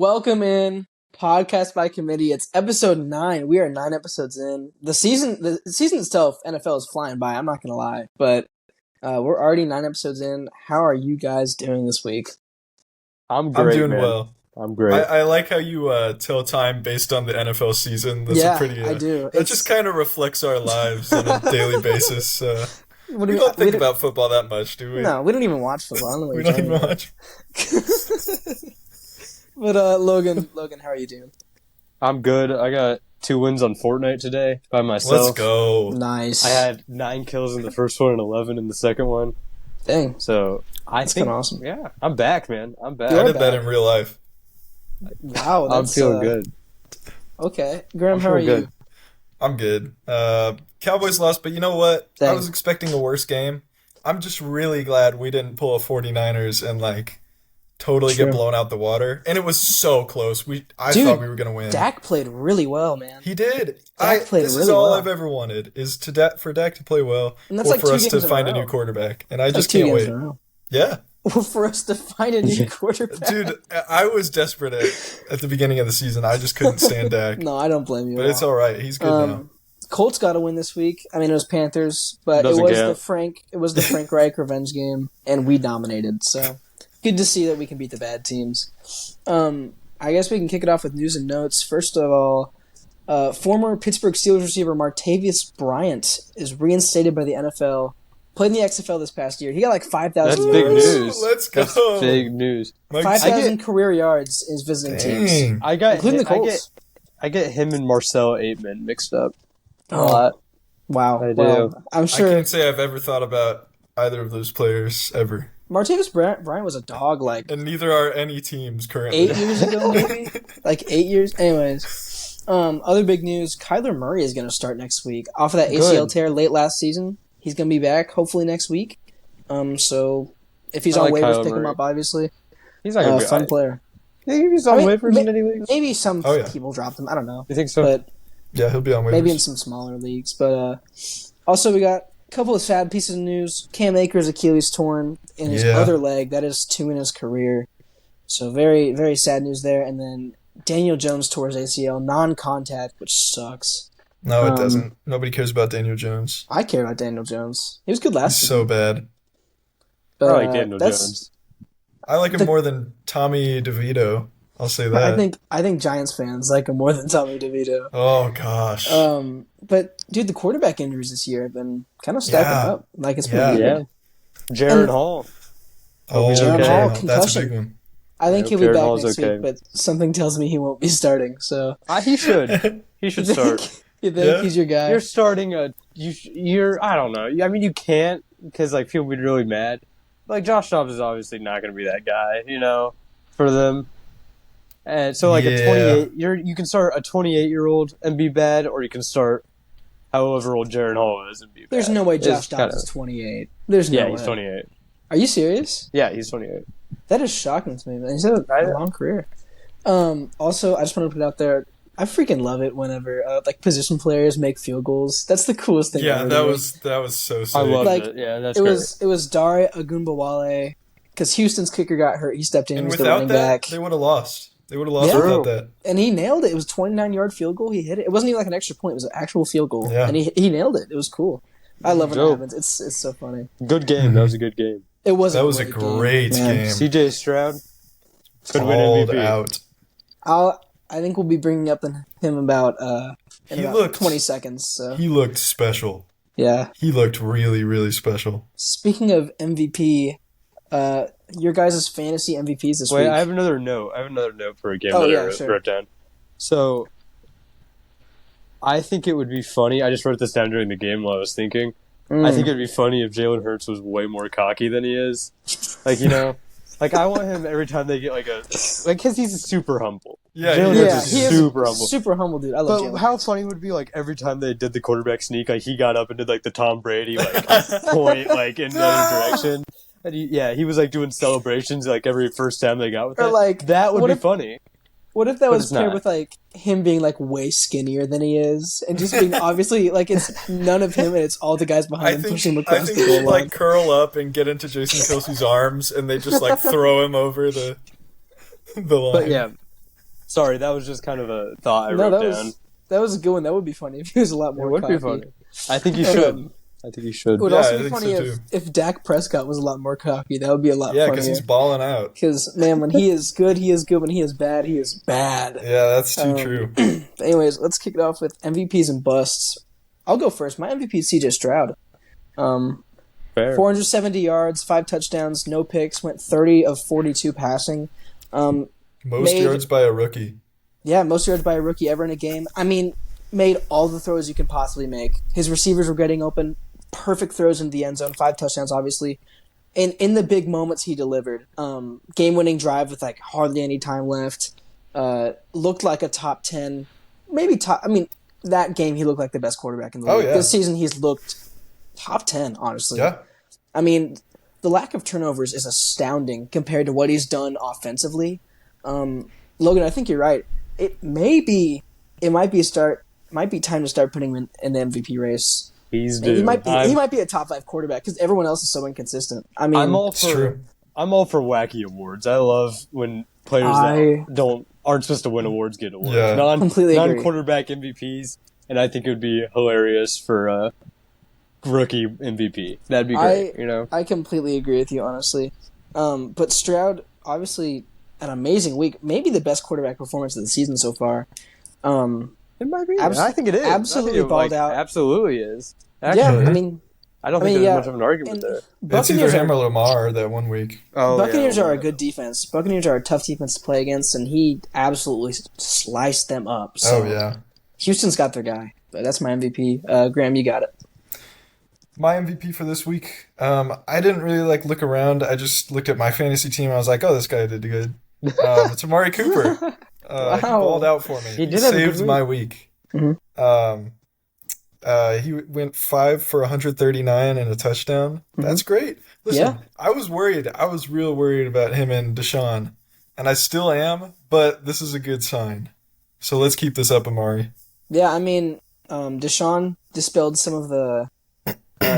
Welcome in Podcast by Committee. It's episode 9. We are 9 episodes in. The season itself, NFL is flying by. I'm not gonna lie, but we're already 9 episodes in. How are you guys doing this week? I'm great. I'm doing man. well. I'm great. I like how you tell time based on the NFL season. That's I do. That just kind of reflects our lives on a daily basis. What We don't think about football that much, do we? No, we don't even watch football. I don't know what We you're don't even talking watch. But Logan, how are you doing? I'm good. I got 2 wins on Fortnite today by myself. Let's go. Nice. I had 9 kills in the first one and 11 in the second one. Dang. So That's think, kinda awesome. Yeah, I'm back, man. I'm back. I did that in real life. Wow, I'm feeling good. Okay, Graham, I'm how are feeling you? good. I'm good. Cowboys lost, but you know what? Dang. I was expecting a worse game. I'm just really glad we didn't pull a 49ers and totally True. get blown out the water. And it was so close. I Dude, thought we were going to win. Dak played really well, man. He did. Dak played this is really all well. I've ever wanted is for Dak to play well, And that's or like for 2 us to games in a find a row. new quarterback. And I That's just 2 can't games wait. in a row. Yeah, For us to find a new quarterback. dude, I was desperate at the beginning of the season. I just couldn't stand Dak. No, I don't blame you. But at it's all. all right. He's good now. Colts got to win this week. I mean, it was Panthers, but Doesn't count. it was the Frank Reich revenge game, and we dominated. So good to see that we can beat the bad teams. I guess we can kick it off with news and notes. First of all, former Pittsburgh Steelers receiver Martavis Bryant is reinstated by the NFL. Played in the XFL this past year. He got 5,000 That's yards. big news. Let's go. That's big news. 5,000 career yards is visiting teams. Dang. I got Including the I Colts. get him and Marcel Aitman mixed up. A Oh. lot. Wow. I Well, do. I'm I sure can't say I've ever thought about either of those players ever. Martavis Bryant was a dog And neither are any teams currently. 8 years ago, maybe? 8 years? Anyways. Other big news, Kyler Murray is going to start next week. Off of that ACL tear late last season. He's going to be back, hopefully, next week. So, if he's I on like waivers, Kyler pick him Murray. up, obviously. He's not gonna be Fun player. You think he's on I mean, waivers in any leagues? Maybe some Oh, yeah. people dropped him. I don't know. You think so? But Yeah, he'll be on waivers. maybe in some smaller leagues. But also, we got a couple of sad pieces of news. Cam Akers' Achilles torn in his Yeah. other leg. That is 2 in his career. So very, very sad news there. And then Daniel Jones tore his ACL, non-contact, which sucks. No, it doesn't. Nobody cares about Daniel Jones. I care about Daniel Jones. He was good last He's season. so bad. But, I like Daniel Jones. I like him more than Tommy DeVito. I'll say that. I think Giants fans like him more than Tommy DeVito. Oh, gosh. But dude, the quarterback injuries this year have been kind of stacking Yeah. up. It's Yeah. pretty Yeah. good. Jared And- Hall. oh, he's Jared okay. Hall, That's a concussion. big one. I think Yeah, he'll be Jared back Hall's next okay. week, but something tells me he won't be starting. So He should. He should start. You think Yeah. he's your guy? You're starting you're I don't know. I mean, you can't because people would be really mad. Josh Dobbs is obviously not going to be that guy, for them. And so a Yeah. 28, you can start a 28-year-old and be bad, or you can start however old Jared Hall is and be bad. There's no way Josh It's Dobbs is 28. There's no Yeah, way. he's 28. Are you serious? Yeah, he's 28. That is shocking to me, man. He's had a long career. Also, I just want to put it out there. I freaking love it whenever position players make field goals. That's the coolest thing. Yeah, ever that to me. was so sick. I loved Like, it. Yeah, that's It great. was Dare Ogunbowale because Houston's kicker got hurt. He stepped in. And He was the without running that, back, they would have lost. They would have lost Yeah. without that. and he nailed it. It was a 29-yard field goal. He hit it. It wasn't even an extra point. It was an actual field goal, Yeah. and he nailed it. It was cool. I love when it Dope. happens. It's so funny. Good game. That was a good game. It was. That was a great great man. game. CJ Stroud could win Called MVP. out. I think we'll be bringing up him about in He about looked- 20 seconds. So He looked special. yeah. He looked really, really special. Speaking of MVP, your guys' fantasy MVPs this Wait, week. I have another note. for a game Oh, that yeah, I sure. wrote down. So, I think it would be funny. I just wrote this down during the game while I was thinking. I think it'd be funny if Jalen Hurts was way more cocky than he is. I want him every time they get because he's super humble. Yeah, Jalen he Hurts is. is he is super humble. super humble, dude. I love But Jalen. how funny would it be every time they did the quarterback sneak, he got up and did the Tom Brady point in the other direction. And he was doing celebrations every first time they got with Or, it. That would what be if- funny. What if that But was it's paired not. with him being way skinnier than he is, and just being obviously it's none of him and it's all the guys behind I him think pushing him I across think the goal he'd line. curl up and get into Jason Kelsey's arms, and they just throw him over the line. But yeah, Sorry, that was just kind of a thought I No, wrote that down. was a good one. That would be funny if he was a lot It more would cocky. be funny. I think he should. I think he should. It would Yeah, also I be think funny so, if Dak Prescott was a lot more cocky. That would be a lot Yeah, funnier. because he's balling out. Because, man, when he is good, he is good. When he is bad, he is bad. Yeah, that's too true. Anyways, let's kick it off with MVPs and busts. I'll go first. My MVP is CJ Stroud. Fair. 470 yards, 5 touchdowns, no picks, went 30 of 42 passing. Most yards by a rookie. Yeah, most yards by a rookie ever in a game. I mean, made all the throws you can possibly make. His receivers were getting open. Perfect throws into the end zone. 5 touchdowns, obviously. And in the big moments, he delivered. Game-winning drive with like hardly any time left. Looked like a top 10, maybe top. I mean, that game he looked like the best quarterback in the league. Yeah. This season he's looked top 10, honestly. Yeah. I mean, the lack of turnovers is astounding compared to what he's done offensively. Logan, I think you're right. It might be time to start putting him in the MVP race. He's due. He might be a top 5 quarterback because everyone else is so inconsistent. I mean, I'm all for wacky awards. I love when players that aren't supposed to win awards get awards. Yeah. Completely agree. Non-quarterback MVPs, and I think it would be hilarious for rookie MVP. That'd be great. I completely agree with you, honestly. But Stroud, obviously, an amazing week. Maybe the best quarterback performance of the season so far. It might be. I think it is. Absolutely balled out. Absolutely is. Actually, Yeah, I don't think there's much of an argument there. It's either him or Lamar that 1 week. Buccaneers are a good defense. Buccaneers are a tough defense to play against, and he absolutely sliced them up. So Houston's got their guy. But that's my MVP. Graham, you got it. My MVP for this week, I didn't really look around. I just looked at my fantasy team. I was like, oh, this guy did good. It's Amari Cooper. Wow. He balled out for me. He saved my week. Mm-hmm. He went 5 for 139 and a touchdown. Mm-hmm. That's great. Listen, I was worried. I was real worried about him and Deshaun, and I still am, but this is a good sign. So let's keep this up, Amari. Yeah, I mean, Deshaun dispelled some of the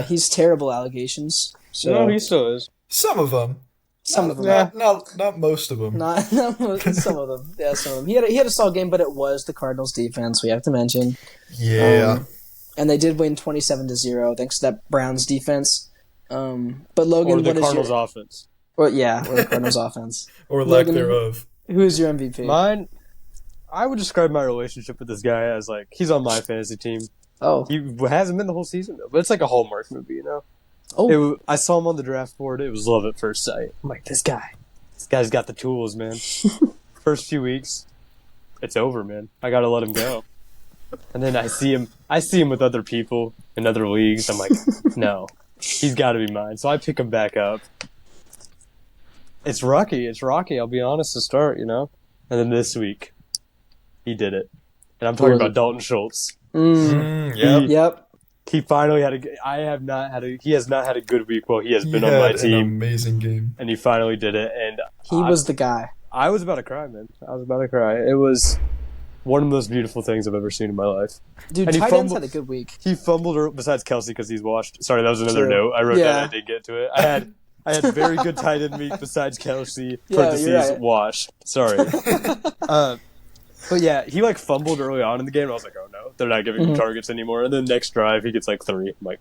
he's terrible allegations. So. No, he still is. Some of them. Some of them. Not most of them. Not some of them. Yeah, some of them. He had a solid game, but it was the Cardinals' defense. We have to mention. Yeah. And they did win 27-0 thanks to that Browns defense. But Logan, or the Cardinals' offense. Or the Cardinals' offense. Or lack thereof. Who's your MVP? Mine. I would describe my relationship with this guy as he's on my fantasy team. Oh, he hasn't been the whole season though, but it's like a Hallmark movie, Oh, I saw him on the draft board. It was love at first sight. I'm like, this guy's got the tools, man. First few weeks, it's over, man. I gotta let him go. And then I see him with other people in other leagues. I'm like, no, he's got to be mine. So I pick him back up. It's rocky. I'll be honest to start, And then this week, he did it. And I'm talking about Dalton Schultz. Yep. He finally had he has not had a good week while he has been on my team. An amazing game. And he finally did it. And he was the guy. I was about to cry, man. It was one of the most beautiful things I've ever seen in my life. Dude, tight ends had a good week. He fumbled, besides Kelsey, because he's washed. Sorry, that was another note. I wrote that. I didn't get to it. I had very good tight end week besides Kelsey. Parentheses, washed. Sorry. But yeah, he fumbled early on in the game. And I was like, oh no, they're not giving him targets anymore. And then next drive, he gets 3. I'm like,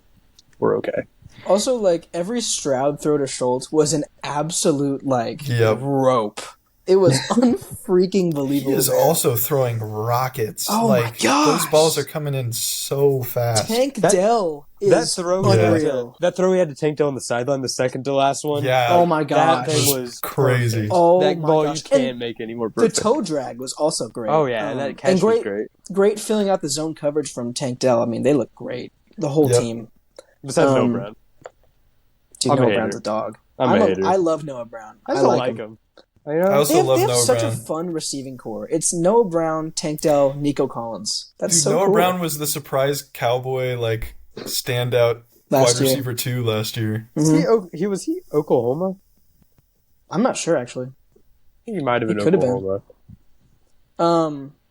we're okay. Also, every Stroud throw to Schultz was an absolute rope. It was unfreaking believable. He is also throwing rockets. Oh my gosh. Those balls are coming in so fast. Tank Dell is unreal. That throw he had to Tank Dell on the sideline, the second to last one. Yeah. Oh my gosh. That thing was crazy. Perfect. Oh that my ball gosh. You can't make any more perfect. The toe drag was also great. Oh yeah, that catch was great. Great filling out the zone coverage from Tank Dell. I mean, they look great. The whole team. Besides Noah Brown. Dude, Noah Brown's a dog. I'm a hater. I love Noah Brown. I just like him. I also love Noah Brown. They have such a fun receiving core. It's Noah Brown, Tank Dell, Nico Collins. That's so Noah cool. Brown was the surprise Cowboy standout wide receiver 2 last year. Mm-hmm. Was he Oklahoma? I'm not sure actually. I think he might have been Oklahoma.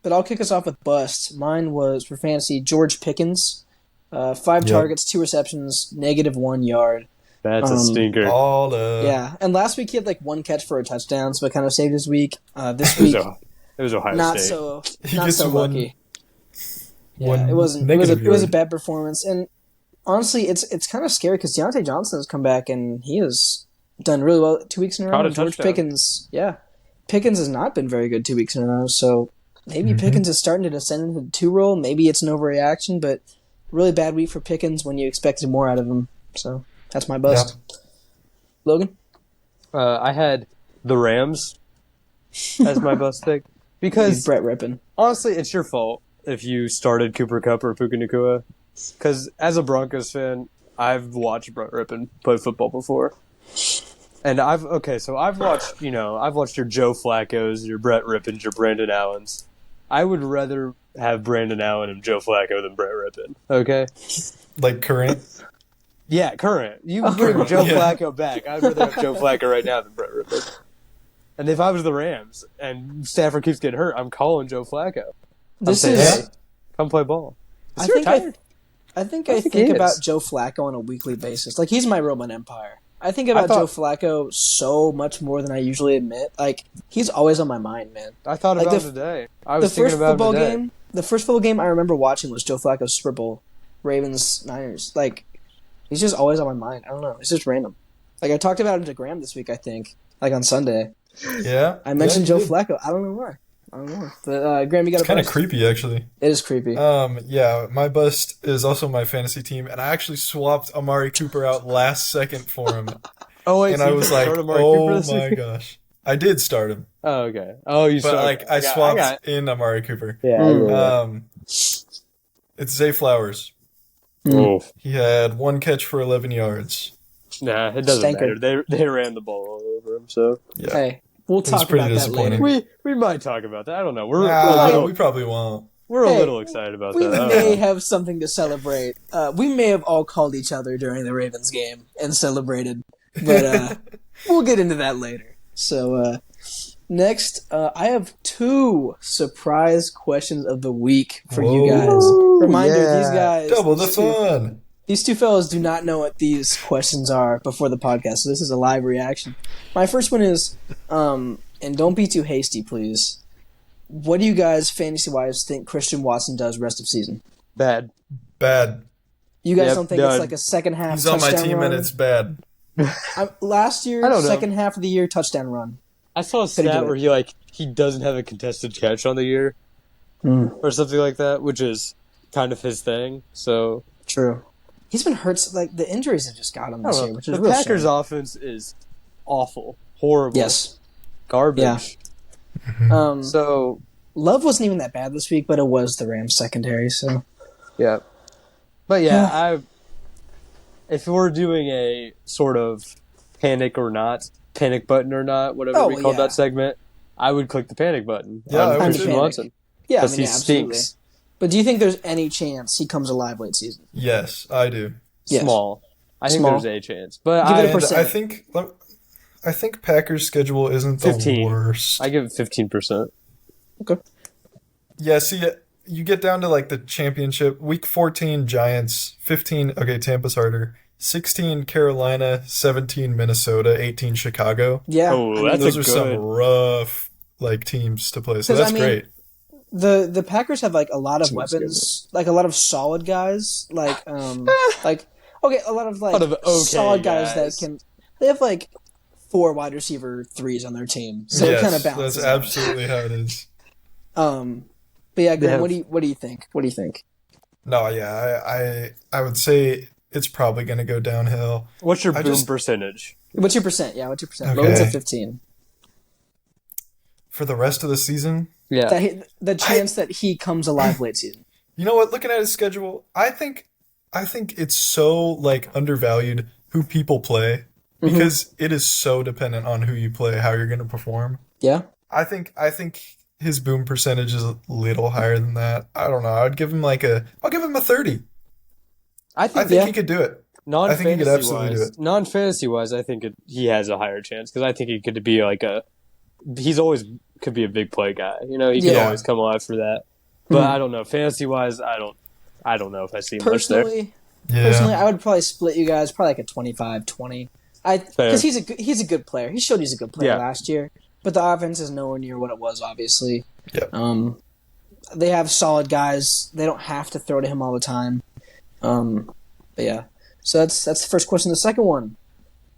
But I'll kick us off with bust. Mine was for fantasy George Pickens, 5 targets, 2 receptions, -1 yard. That's a stinker. Yeah, and last week he had 1 catch for a touchdown, so it kind of saved his week. This week, it It was Ohio not State. so He not gets so one- lucky. one Yeah, it wasn't. negative It was a yard. bad performance, and honestly, it's kind of scary because Deontay Johnson has come back and he has done really well 2 weeks in a row. Caught a And George touchdown. Pickens has not been very good 2 weeks in a row. So maybe Mhm. Pickens is starting to descend into the 2 role. Maybe it's an overreaction, but really bad week for Pickens when you expected more out of him. So that's my bust. Logan, I had the Rams as my bust pick because Brett Rippin. honestly, it's your fault if you started Cooper Kupp or Puka Nacua. Because as a Broncos fan, I've watched Brett Rippin play football before, and I've watched your Joe Flacco's, your Brett Rippins, your Brandon Allens. I would rather have Brandon Allen and Joe Flacco than Brett Rippin. Okay. Like current. Yeah, current. You bring current, Joe yeah. Flacco back. I'd rather have Joe Flacco right now than Brett Rippin. And if I was the Rams and Stafford keeps getting hurt, I'm calling Joe Flacco. This saying, is. hey, come play ball. I Is he think retired? I think I I think think he about is. Joe Flacco on a weekly basis. Like he's my Roman Empire. I think about Joe Flacco so much more than I usually admit. Like he's always on my mind, man. I thought Like about the- him today. I The was thinking first about football him today. game, the first football game I remember watching was Joe Flacco's Super Bowl, Ravens Niners. Like he's just always on my mind. I don't know. It's just random. Like I talked about him to Graham this week. I think like on Sunday. Yeah. I mentioned yeah, Joe you did. Flacco. I don't know why. I don't know. But Graham, you got a Kind of bust? creepy, actually. It is creepy. Yeah, my bust is also my fantasy team, and I actually swapped Amari Cooper out last second for him, Oh wait, and so I you was didn't like, start Amari Cooper oh this my week? gosh. I did start him, Oh okay. Oh, you but started. like I swapped in Amari Cooper. Yeah. It's Zay Flowers. Oh. He had 1 catch for 11 yards. Nah, it doesn't Stanker. matter. They ran the ball all over him. So Yeah. Hey, we'll was talk pretty about that disappointing. later. we might talk about that. I don't know. We're Nah, a little we probably won't. we're a Hey, little excited about We that. I don't may know. have something to celebrate. We may have all called each other during the Ravens game and celebrated, but we'll get into that later. So next, I have 2 surprise questions of the week for you guys. Whoa, Reminder: yeah. these guys, Double the these two- fun. These two fellows do not know what these questions are before the podcast, so this is a live reaction. My first one is, and don't be too hasty, please. What do you guys, fantasy-wise, think Christian Watson does rest of season? Bad. Bad. You guys Yep, don't think done. it's like a second half He's on my touchdown team, run? and it's bad. Last year, I don't know. second half of the year, touchdown run. I saw a Couldn't do stat it. where he doesn't have a contested catch on the year or something like that, which is kind of his thing. So True. He's been hurt. Like the injuries have just got him I this don't year, know. which is The real Packers' shame. offense is awful, horrible, Yes. garbage. Yeah. So Love wasn't even that bad this week, but it was the Rams secondary. So yeah, but yeah, if we're doing a sort of panic button or not, whatever we call that segment, I would click the panic button. Yeah, I on would Christian too. Watson yeah, because he absolutely. stinks. But do you think there's any chance he comes alive late season? Yes, I do. Yes. Small. I think Small. there's a chance, but Give it a And percent. I think Packers' schedule isn't the 15. worst. I give it 15%. Okay. Yeah, see, you get down to like the championship. Week 14, Giants. 15, okay, Tampa's harder. 16, Carolina. 17, Minnesota. 18, Chicago. Yeah. Oh, I mean, that's Those a are some good- rough like teams to play. So 'Cause, that's I mean, great. the Packers have like a lot of Team weapons, like a lot of solid guys, like a lot of like Lot of okay solid guys guys. that can. They have like 4 wide receiver threes on their team, so it kind of Yes, balances. that's out. absolutely how it is. But yeah, Graham, have- what do you think? What do you think? No, yeah, I would say it's probably going to go downhill. What's your I boom just- percentage? What's your percent? Yeah, what's your percent? Okay. Logan's at 15. For the rest of the season, Yeah. The chance that he comes alive late season. you know what? Looking at his schedule, I think it's so like undervalued who people play because it is so dependent on who you play, how you're going to perform. Yeah. I think his boom percentage is a little higher than that. I don't know. I'll give him a 30. I I think, think he could do it. I think he could absolutely do it. Non-fantasy wise, I think he has a higher chance because I think he could be like he's always could be a big play guy. You know, he could Yeah. always come alive for that. But I don't know. Fantasy wise, I don't know if I see much there. Personally, Yeah. I would probably split you guys probably like a 25-20. Because he's a good player. He showed he's a good player Yeah. last year, but the offense is nowhere near what it was, obviously. Yep. They have solid guys. They don't have to throw to him all the time. But yeah. So that's the first question. The second one.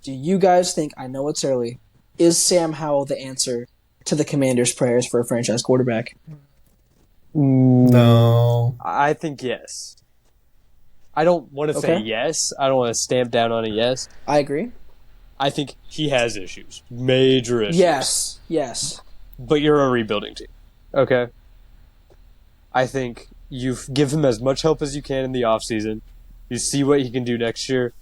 Do you guys think, I know it's early, is Sam Howell the answer to the Commanders' prayers for a franchise quarterback? No. I think yes. I don't want to say yes. I don't want to stamp down on a yes. I agree. I think he has issues. Major issues. Yes. But you're a rebuilding team. Okay? I think you give him as much help as you can in the offseason. You see what he can do next year,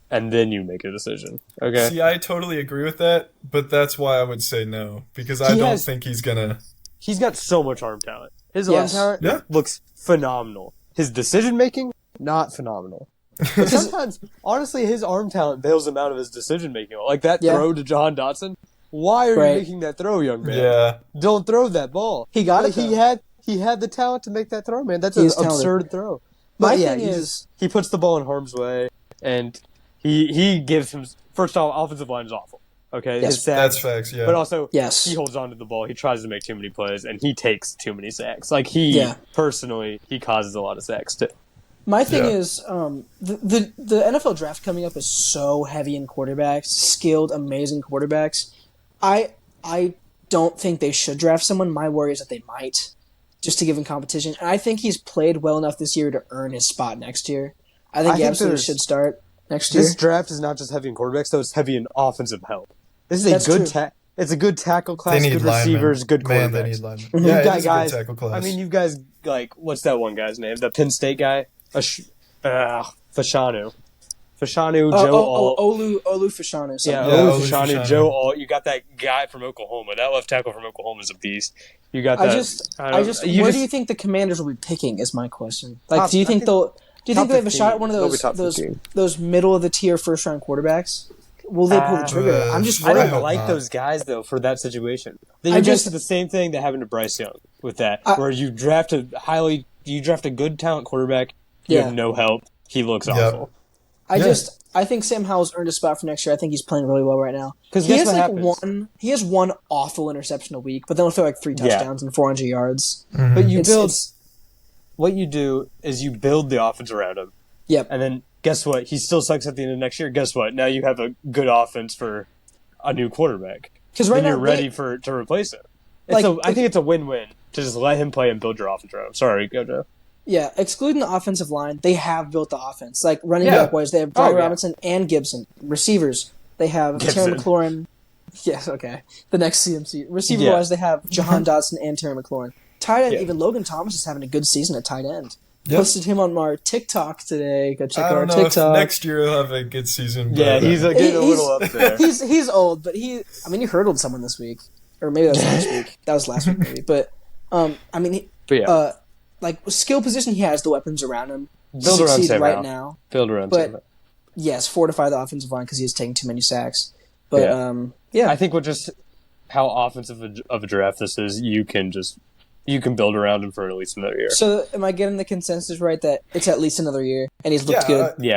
and then you make a decision. Okay? See, I totally agree with that, but that's why I would say no. Because I don't think he's going to... He's got so much arm talent. His arm talent looks phenomenal. His decision-making, not phenomenal. But sometimes, honestly, his arm talent bails him out of his decision-making. Like that throw to Jahan Dotson. Why are you making that throw, young man? Yeah. Don't throw that ball. He got it, He had the talent to make that throw, man. That's an absurd throw. My thing is... He puts the ball in harm's way, and he gives him... First off, offensive line is awful. Okay? Yes, his sacks, that's facts, yeah. But also, yes, he holds on to the ball. He tries to make too many plays, and he takes too many sacks. Like, personally, he causes a lot of sacks, too. My thing is, the NFL draft coming up is so heavy in quarterbacks, skilled, amazing quarterbacks. I don't think they should draft someone. My worry is that they might, just to give him competition. And I think he's played well enough this year to earn his spot next year. I think he absolutely should start next year. This draft is not just heavy in quarterbacks, though. It's heavy in offensive help. This is it's a good tackle class, good recievers, good quarterbacks. They need linemen. Yeah, it is a good tackle class. I mean, you guys, like, what's that one guy's name? The Penn State guy? Fashanu. Olu Fashanu. Olu Fashanu, Joe Alt. You got that guy from Oklahoma. That left tackle from Oklahoma is a beast. You got that. Where do you think the Commanders will be picking? Is my question. Like, do you think they have a shot at one of those middle of the tier first round quarterbacks? Will they pull the trigger? I'm just worried. I don't like those guys though for that situation. Then you just did the same thing that happened to Bryce Young with that, where you draft a good talent quarterback. You have no help. He looks awful. I think Sam Howell's earned a spot for next year. I think he's playing really well right now. Because he has one awful interception a week, but then he'll throw like 3 touchdowns and 400 yards. Mm-hmm. But what you do is you build the offense around him. Yep. And then guess what? He still sucks at the end of next year. Guess what? Now you have a good offense for a new quarterback. Because right now you're ready to replace him. I think it's a win-win to just let him play and build your offense around him. Sorry, go Joe. Yeah, excluding the offensive line, they have built the offense. Like, running back-wise, they have Brian Robinson and Gibson. Receivers, they have Terry McLaurin. Yes, okay. The next CMC. Receiver-wise, they have Jahan Dotson and Terry McLaurin. Tight end, even Logan Thomas is having a good season at tight end. Yep. Posted him on our TikTok today. Go check out our TikTok. If next year he'll have a good season. Yeah, he's getting a little up there. He's old, but he hurdled someone this week. Or maybe that was last week. That was last week, maybe. But, like, skill position, he has the weapons around him. Build around Sam right now. Build around Sam. But, yes, fortify the offensive line because he's taking too many sacks. But, I think with just how offensive of a draft this is, you can build around him for at least another year. So, am I getting the consensus right that it's at least another year and he's looked good? You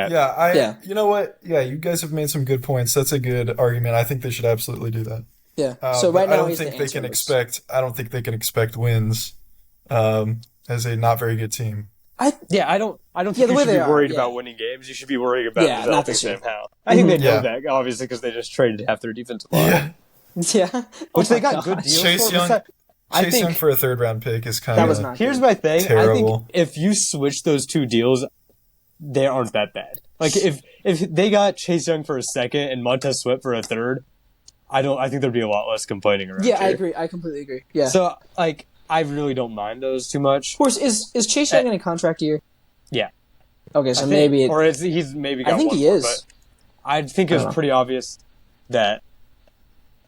know what? Yeah, you guys have made some good points. That's a good argument. I think they should absolutely do that. Yeah. So right now, I don't think they can expect wins. As a not very good team. I don't think you should be worried about winning games. You should be worried about developing Sam Howell. I think they know that, obviously, because they just traded half their defensive line. Yeah. Which they got good deals Chase for. Young for a third-round pick is kind of Here's my thing. Terrible. I think if you switch those two deals, they aren't that bad. Like, if they got Chase Young for a second and Montez Sweat for a third, I think there'd be a lot less complaining around here. I agree. I completely agree. Yeah. So, like, I really don't mind those too much. Of course, is Chase Young in a contract year? Yeah. Okay, so he's maybe got I think one he more, is. But I think it was pretty obvious that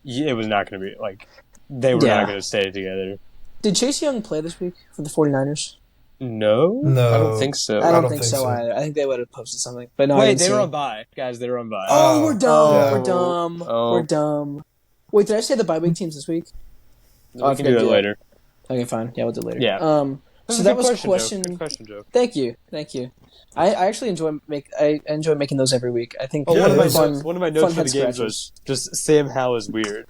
it was not going to be, like, they were not going to stay together. Did Chase Young play this week for the 49ers? No. I don't think so. I don't think so either. I think they would have posted something. But no, wait, they were on bye. Guys, they were on bye. Oh, we're dumb. We're dumb. Wait, did I say the bye week teams this week? We can do that later. Okay, fine. Yeah, we'll do it later. Yeah. So that was a question. Good question, Joe. Thank you. I actually enjoy making those every week. I think one of my notes for the games was just Sam Howell is weird.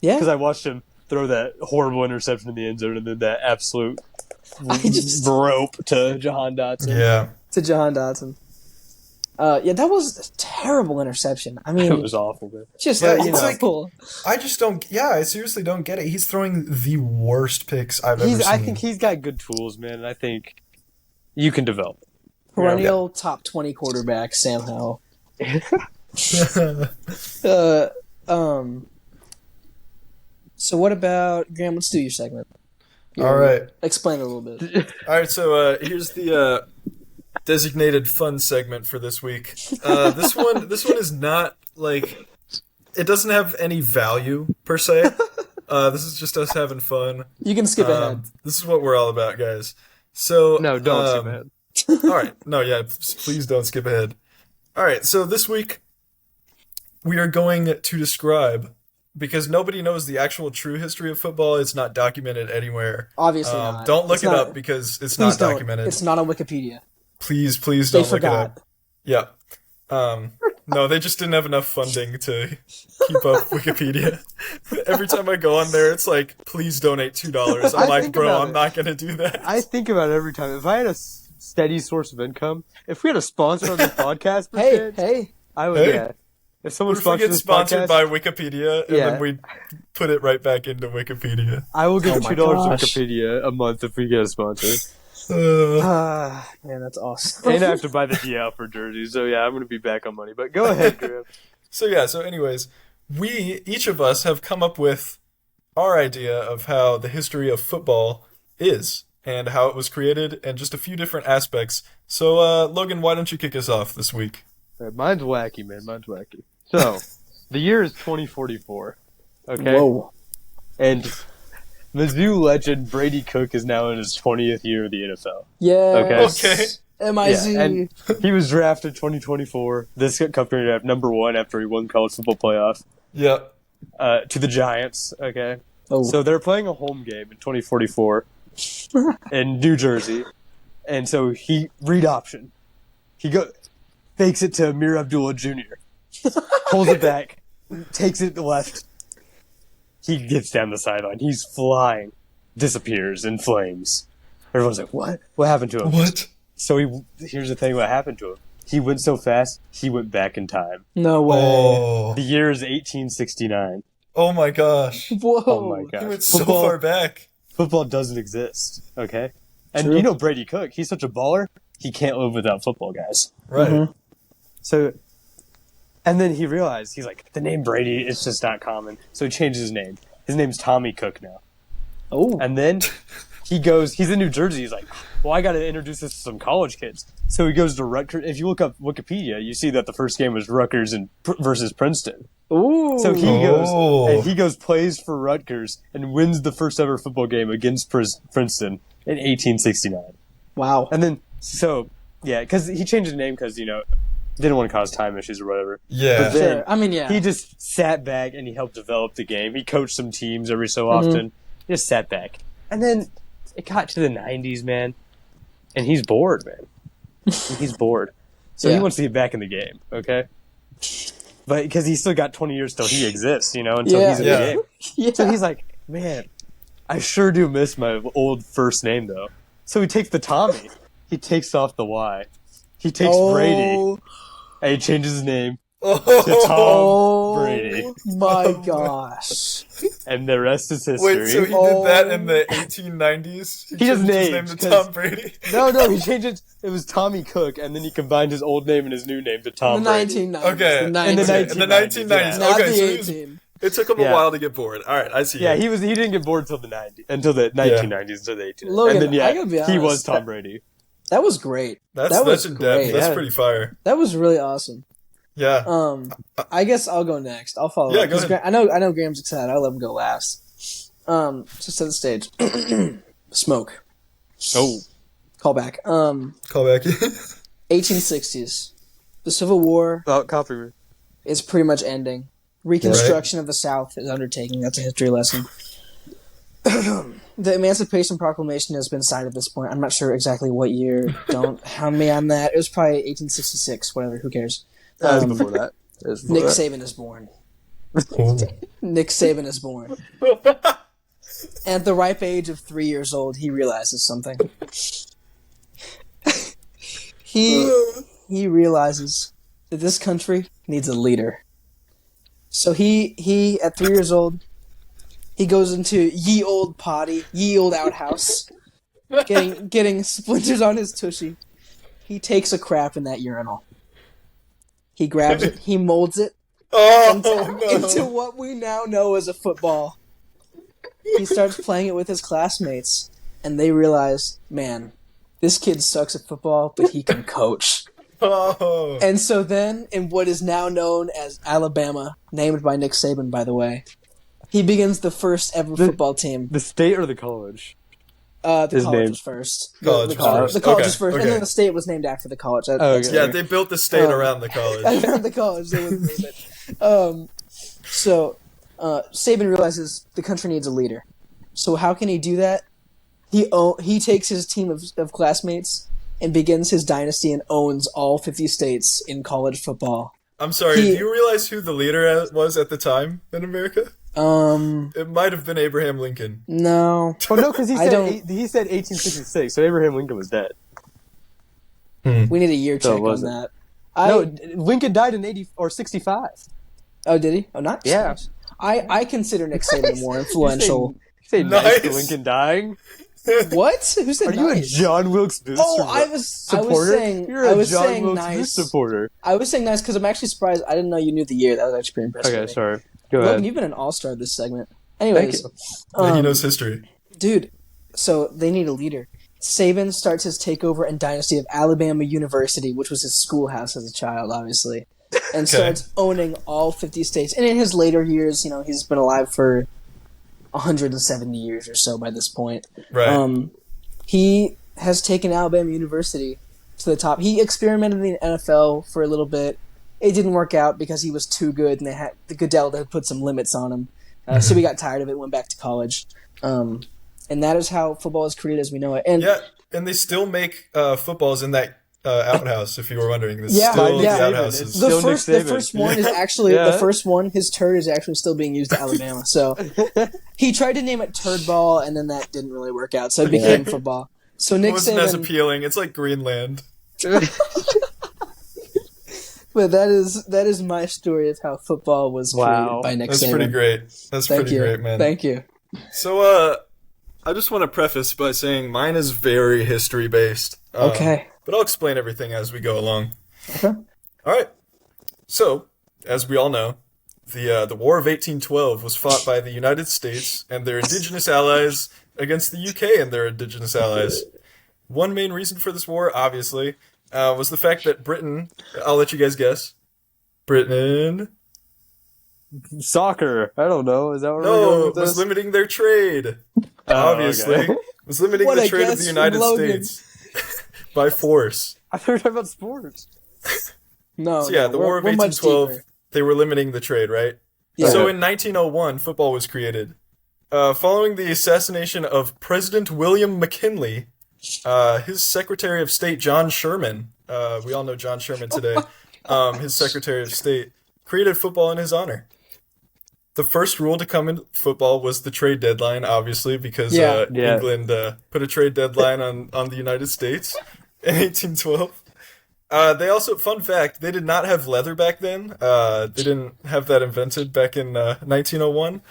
Yeah. Because I watched him throw that horrible interception in the end zone and then that absolute rope to Jahan Dotson. Yeah. To Jahan Dotson. That was a terrible interception. I mean, it was awful, man. Just awful. I just don't. Yeah, I seriously don't get it. He's throwing the worst picks I've ever seen. I think he's got good tools, man. And I think you can develop. Perennial top 20 quarterback, Sam Howell. So what about Graham? Let's do your segment. All right. Explain it a little bit. All right. So here's the designated fun segment for this week. This one is not like it doesn't have any value per se. This is just us having fun. You can skip ahead. This is what we're all about, guys. So no, don't skip ahead. All right. No, yeah, please don't skip ahead. All right. So this week we are going to describe, because nobody knows the actual true history of football. It's not documented anywhere. Obviously not. Don't look it up because it's not documented. It's not on Wikipedia. Please don't look it up. Yeah. No, they just didn't have enough funding to keep up Wikipedia. Every time I go on there, it's like, please donate $2. I'm like, bro, I'm not going to do that. I think about it every time. If I had a steady source of income, if we had a sponsor on the podcast, I would, yeah. If someone gets sponsored by Wikipedia, and then we put it right back into Wikipedia. I will give $2 to Wikipedia a month if we get a sponsor. Man, that's awesome. And I have to buy the DL for jerseys, so yeah, I'm going to be back on money. But go ahead, Graham. So anyways, each of us have come up with our idea of how the history of football is and how it was created and just a few different aspects. So, Logan, why don't you kick us off this week? Right, mine's wacky, man. Mine's wacky. So, the year is 2044. Okay? Whoa. And Mizzou legend Brady Cook is now in his 20th year of the NFL. Yes. Okay. M-I-Z. Yeah, and he was drafted 2024. This upcoming draft, number 1 after he won college football playoff. Yep. To the Giants. Okay. Oh. So they're playing a home game in 2044 in New Jersey, and so read option. He fakes it to Amir Abdullah Jr. Pulls it back, takes it to left. He gets down the sideline. He's flying, disappears in flames. Everyone's like, "What? What happened to him?" What? So here's the thing: what happened to him? He went so fast, he went back in time. No way. Oh. The year is 1869. Oh my gosh. Whoa. Oh my gosh. He went so far back. Football doesn't exist, okay? And True. you know Brady Cook, he's such a baller, he can't live without football, guys. Right. Mm-hmm. So, and then he realized, he's like, the name Brady is just not common. So he changed his name. His name's Tommy Cook now. Oh. And then he's in New Jersey, he's like, well, I got to introduce this to some college kids. So he goes to Rutgers. If you look up Wikipedia, you see that the first game was Rutgers versus Princeton. Ooh. So he goes, plays for Rutgers and wins the first ever football game against Princeton in 1869. Wow. And then, because he changed his name because, didn't want to cause time issues or whatever. Yeah. But then, Sure. I mean, yeah. he just sat back and he helped develop the game. He coached some teams every so often. He just sat back. And then it got to the 90s, man. And he's bored, man. He's bored. So he wants to get back in the game, okay? But because he's still got 20 years till he exists, until he's in the game. Yeah. So he's like, man, I sure do miss my old first name, though. So he takes the Tommy. He takes off the Y. He takes Brady. And he changes his name to Tom Brady. Oh my gosh. And the rest is history. Wait, so he did that in the 1890s? He just changed his name named, to Tom Brady? No, he changed it. It was Tommy Cook, and then he combined his old name and his new name to Tom Brady. The 1990s. Okay. In the 1990s. Yeah. Not Okay, the so 18. It took him a while to get bored. All right, I see. Yeah, he didn't get bored until the 1990s, until the 1890s. Logan, and then, I gotta be honest, he was Tom Brady. That was great. That's in depth. great. That's pretty fire. That was really awesome. Yeah. I guess I'll go next. I'll follow. Yeah, up, go ahead. I know Graham's excited. I'll let him go last. Just set the stage. Smoke. Oh. Call back. Call back. 1860s. The Civil War Copy me. is pretty much ending. Reconstruction of the South is undertaking. That's a history lesson. The Emancipation Proclamation has been signed at this point. I'm not sure exactly what year. Don't hound me on that. It was probably 1866. Whatever. Who cares? Before that. Nick Saban is born. Nick Saban is born. At the ripe age of 3 years old, he realizes something. He realizes that this country needs a leader. So he at 3 years old, he goes into ye old potty, ye old outhouse, getting splinters on his tushy. He takes a crap in that urinal. He grabs it, he molds it into what we now know as a football. He starts playing it with his classmates, and they realize, man, this kid sucks at football, but he can coach. Oh. And so then, in what is now known as Alabama, named by Nick Saban, by the way, he begins the first ever football team. The state or the college? The His college name. was first. The college was first, and then the state was named after the college. Okay. Yeah, they built the state around the college. Around the college, they wouldn't name it. So Saban realizes the country needs a leader. So how can he do that? He takes his team of classmates and begins his dynasty and owns all 50 states in college football. I'm sorry, do you realize who the leader was at the time in America? It might have been Abraham Lincoln. No. Well, no, because he said 1866, so Abraham Lincoln was dead. We need a year check on that. Lincoln died in 80 or 65. Oh, did he? Oh, nice. Yeah. Nice. I consider Nick Saban more influential. You say nice Nice. to Lincoln dying? What? Who said Are you a nice? John Wilkes Booth supporter? You're a was John saying Wilkes nice. Booth supporter. I was saying nice because I'm actually surprised. I didn't know you knew the year. That was actually pretty impressive. Okay, sorry. Go Logan, ahead. you've been an all-star this segment. Anyways, Thank He knows history. dude, so they need a leader. Saban starts his takeover and dynasty of Alabama University, which was his schoolhouse as a child, obviously, and starts owning all 50 states. And in his later years, he's been alive for 170 years or so by this point. Right. He has taken Alabama University to the top. He experimented in the NFL for a little bit. It didn't work out because he was too good, and the Goodell had put some limits on him. So we got tired of it, went back to college. And that is how football is created as we know it. And and they still make footballs in that outhouse, if you were wondering. There's Yeah, still yeah. the outhouses. the first one is actually Yeah. the first one. His turd is actually still being used at Alabama. So he tried to name it Turd Ball, and then that didn't really work out. So it became football. So It Nick wasn't as Saban, appealing. It's like Greenland. but that is my story of how football was created by Nick That's Saban. pretty great. That's Thank pretty you. great, man. Thank you. So, I just want to preface by saying mine is very history-based. Okay. But I'll explain everything as we go along. Okay. All right. So, as we all know, the War of 1812 was fought by the United States and their indigenous allies against the UK and their indigenous allies. One main reason for this war, obviously, was the fact that Britain, I'll let you guys guess. Britain? Soccer. I don't know. Is that what we're No, going with was this? limiting their trade. Obviously. okay. Was limiting What the a trade of guess the from United Logan. States by force. I thought we were talking about sports. No. So yeah, no, the War of we're much 1812, deeper. they were limiting the trade, right? Yeah. So in 1901, football was created. Following the assassination of President William McKinley, his Secretary of State, John Sherman, we all know John Sherman today, his Secretary of State, created football in his honor. The first rule to come in football was the trade deadline, obviously, because England put a trade deadline on the United States in 1812. They also, fun fact, they did not have leather back then. They didn't have that invented back in 1901.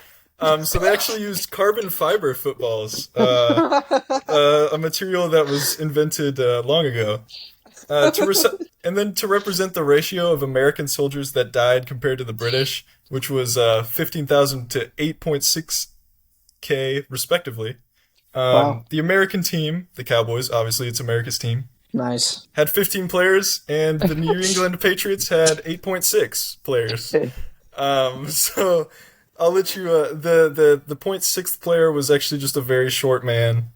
So they actually used carbon fiber footballs, a material that was invented long ago. And then to represent the ratio of American soldiers that died compared to the British, which was 15,000 to 8.6K respectively. Wow. The American team, the Cowboys, obviously it's America's team, Nice. had 15 players, and the New England Patriots had 8.6 players. So I'll let you. The 0.6th player was actually just a very short man.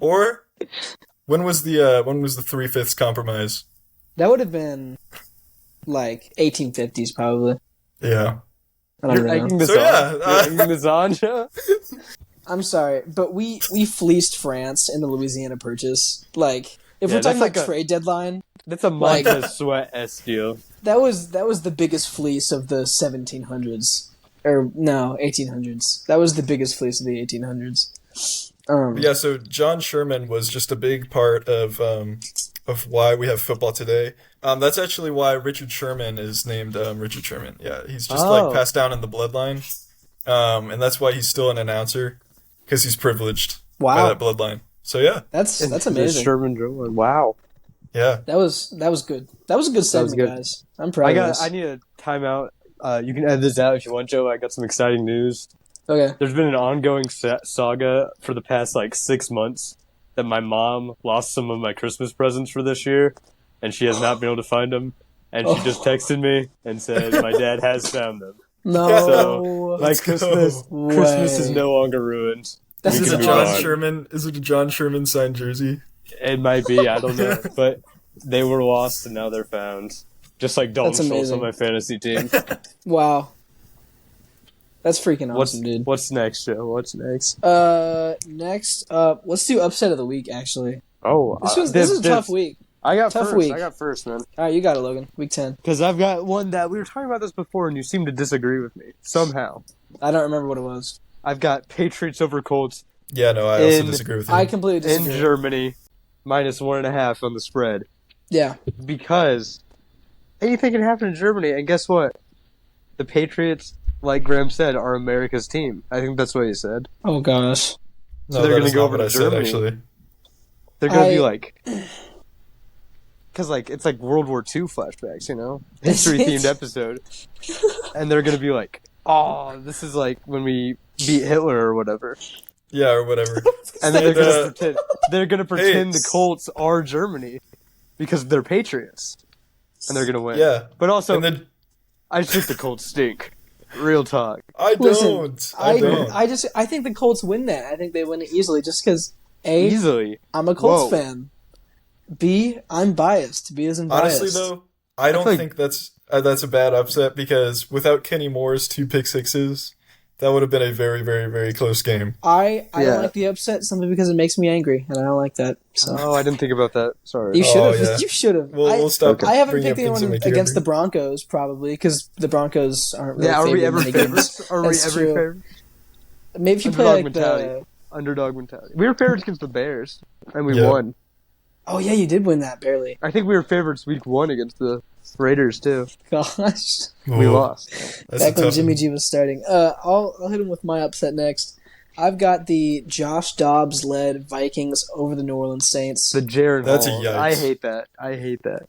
Or when was the 3/5 compromise? That would have been like 1850s, probably. Yeah. I don't You're know. egging this So, on. yeah, You're egging this on, Joe? I'm sorry, but we fleeced France in the Louisiana Purchase. Like, if Yeah, we're talking that's about like trade deadline, That's a Like- Montez Sweat-esque deal. that was the biggest fleece of the 1700s. Or no, 1800s. That was the biggest fleece of the 1800s. Yeah, so John Sherman was just a big part of why we have football today. That's actually why Richard Sherman is named Richard Sherman. Yeah, he's just like passed down in the bloodline, and that's why he's still an announcer because he's privileged by that bloodline. So yeah, that's amazing. Sherman Drillman. Wow. Yeah, that was good. That was a good segment, guys. I'm proud of this. I need a timeout. You can edit this out if you want, Joe. I got some exciting news. Okay. There's been an ongoing saga for the past 6 months that my mom lost some of my Christmas presents for this year, and she has not been able to find them. And she just texted me and said my dad has found them. No. So my Christmas is no longer ruined. Is it a John Sherman signed jersey? It might be. I don't know, but they were lost and now they're found. Just like Dalton Schultz on my fantasy team. Wow. That's freaking awesome, dude. What's next, Joe? What's next? Next, let's do upset of the week, actually. Oh, this is a tough week. I got tough first. Week. I got first, man. All right, you got it, Logan. Week 10. Because I've got one that we were talking about this before, and you seem to disagree with me somehow. I don't remember what it was. I've got Patriots over Colts. Yeah, no, I also disagree with you. I completely disagree. In Germany, -1.5 on the spread. Yeah. Because anything can happen in Germany, and guess what? The Patriots, like Graham said, are America's team. I think that's what he said. Oh gosh. So they're going to go over to Germany. Actually. They're going to be like, because it's like World War II flashbacks, history-themed episode, and they're going to be like, "Oh, this is like when we beat Hitler or whatever." Yeah, or whatever. And then they're going to pretend the Colts are Germany because they're Patriots, and they're going to win. Yeah, but also, I just think the Colts stink. Real talk. I don't. I think the Colts win that. I think they win it easily just because easily. I'm a Colts fan. B, I'm biased. B isn't biased. Honestly, though, I don't think that's a bad upset because without Kenny Moore's 2 pick sixes, that would have been a very, very, very close game. I don't like the upset simply because it makes me angry, and I don't like that. So. Oh, I didn't think about that. Sorry. You should have. Yeah. You should have. We'll stop. I haven't picked anyone against the Broncos, probably, because the Broncos aren't really are we ever favorites? Are we ever favorites? Maybe if you play like underdog mentality. We were favorites against the Bears, and we won. Oh, yeah, you did win that, barely. I think we were favorites week 1 against the Raiders, too. Gosh. We lost. Back when Jimmy G was starting. I'll hit him with my upset next. I've got the Josh Dobbs-led Vikings over the New Orleans Saints. The Jared That's Hall. A yikes. I hate that.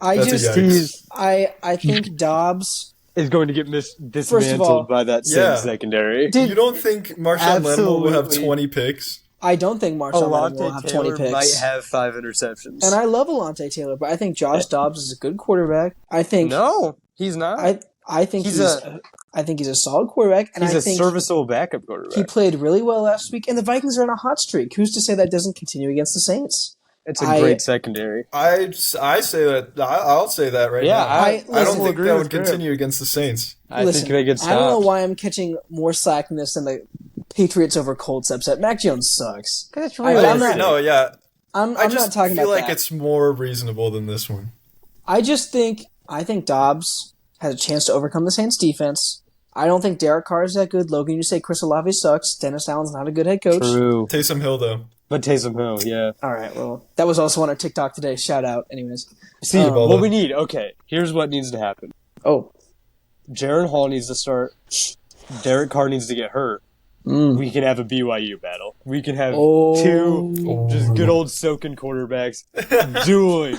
I think Dobbs is going to get dismantled by that Saints secondary. You don't think Marshawn Lattimore will have 20 picks? I don't think Marshawn Lattimore will have 20 picks. Might have 5 interceptions. And I love Alontae Taylor, but I think Josh Dobbs is a good quarterback. No, he's not. I think he's a solid quarterback, and he's a serviceable backup quarterback. He played really well last week, and the Vikings are on a hot streak. Who's to say that doesn't continue against the Saints? It's a great secondary. I say that. I'll say that right now. I don't think that would continue against the Saints. I think they get stopped. I don't know why I'm catching more slack than this than the Patriots over Colts upset. Mac Jones sucks. I agree. I'm not talking about that. I feel like it's more reasonable than this one. I think Dobbs has a chance to overcome the Saints defense. I don't think Derek Carr is that good. Logan, you say Chris Olave sucks. Dennis Allen's not a good head coach. True. Taysom Hill, though. But Taysom Hill, yeah. All right, well, that was also on our TikTok today. Shout out, anyways. See, what we need, here's what needs to happen. Oh. Jaron Hall needs to start. Derek Carr needs to get hurt. We can have a BYU battle. We can have 2 just good old soaking quarterbacks dueling.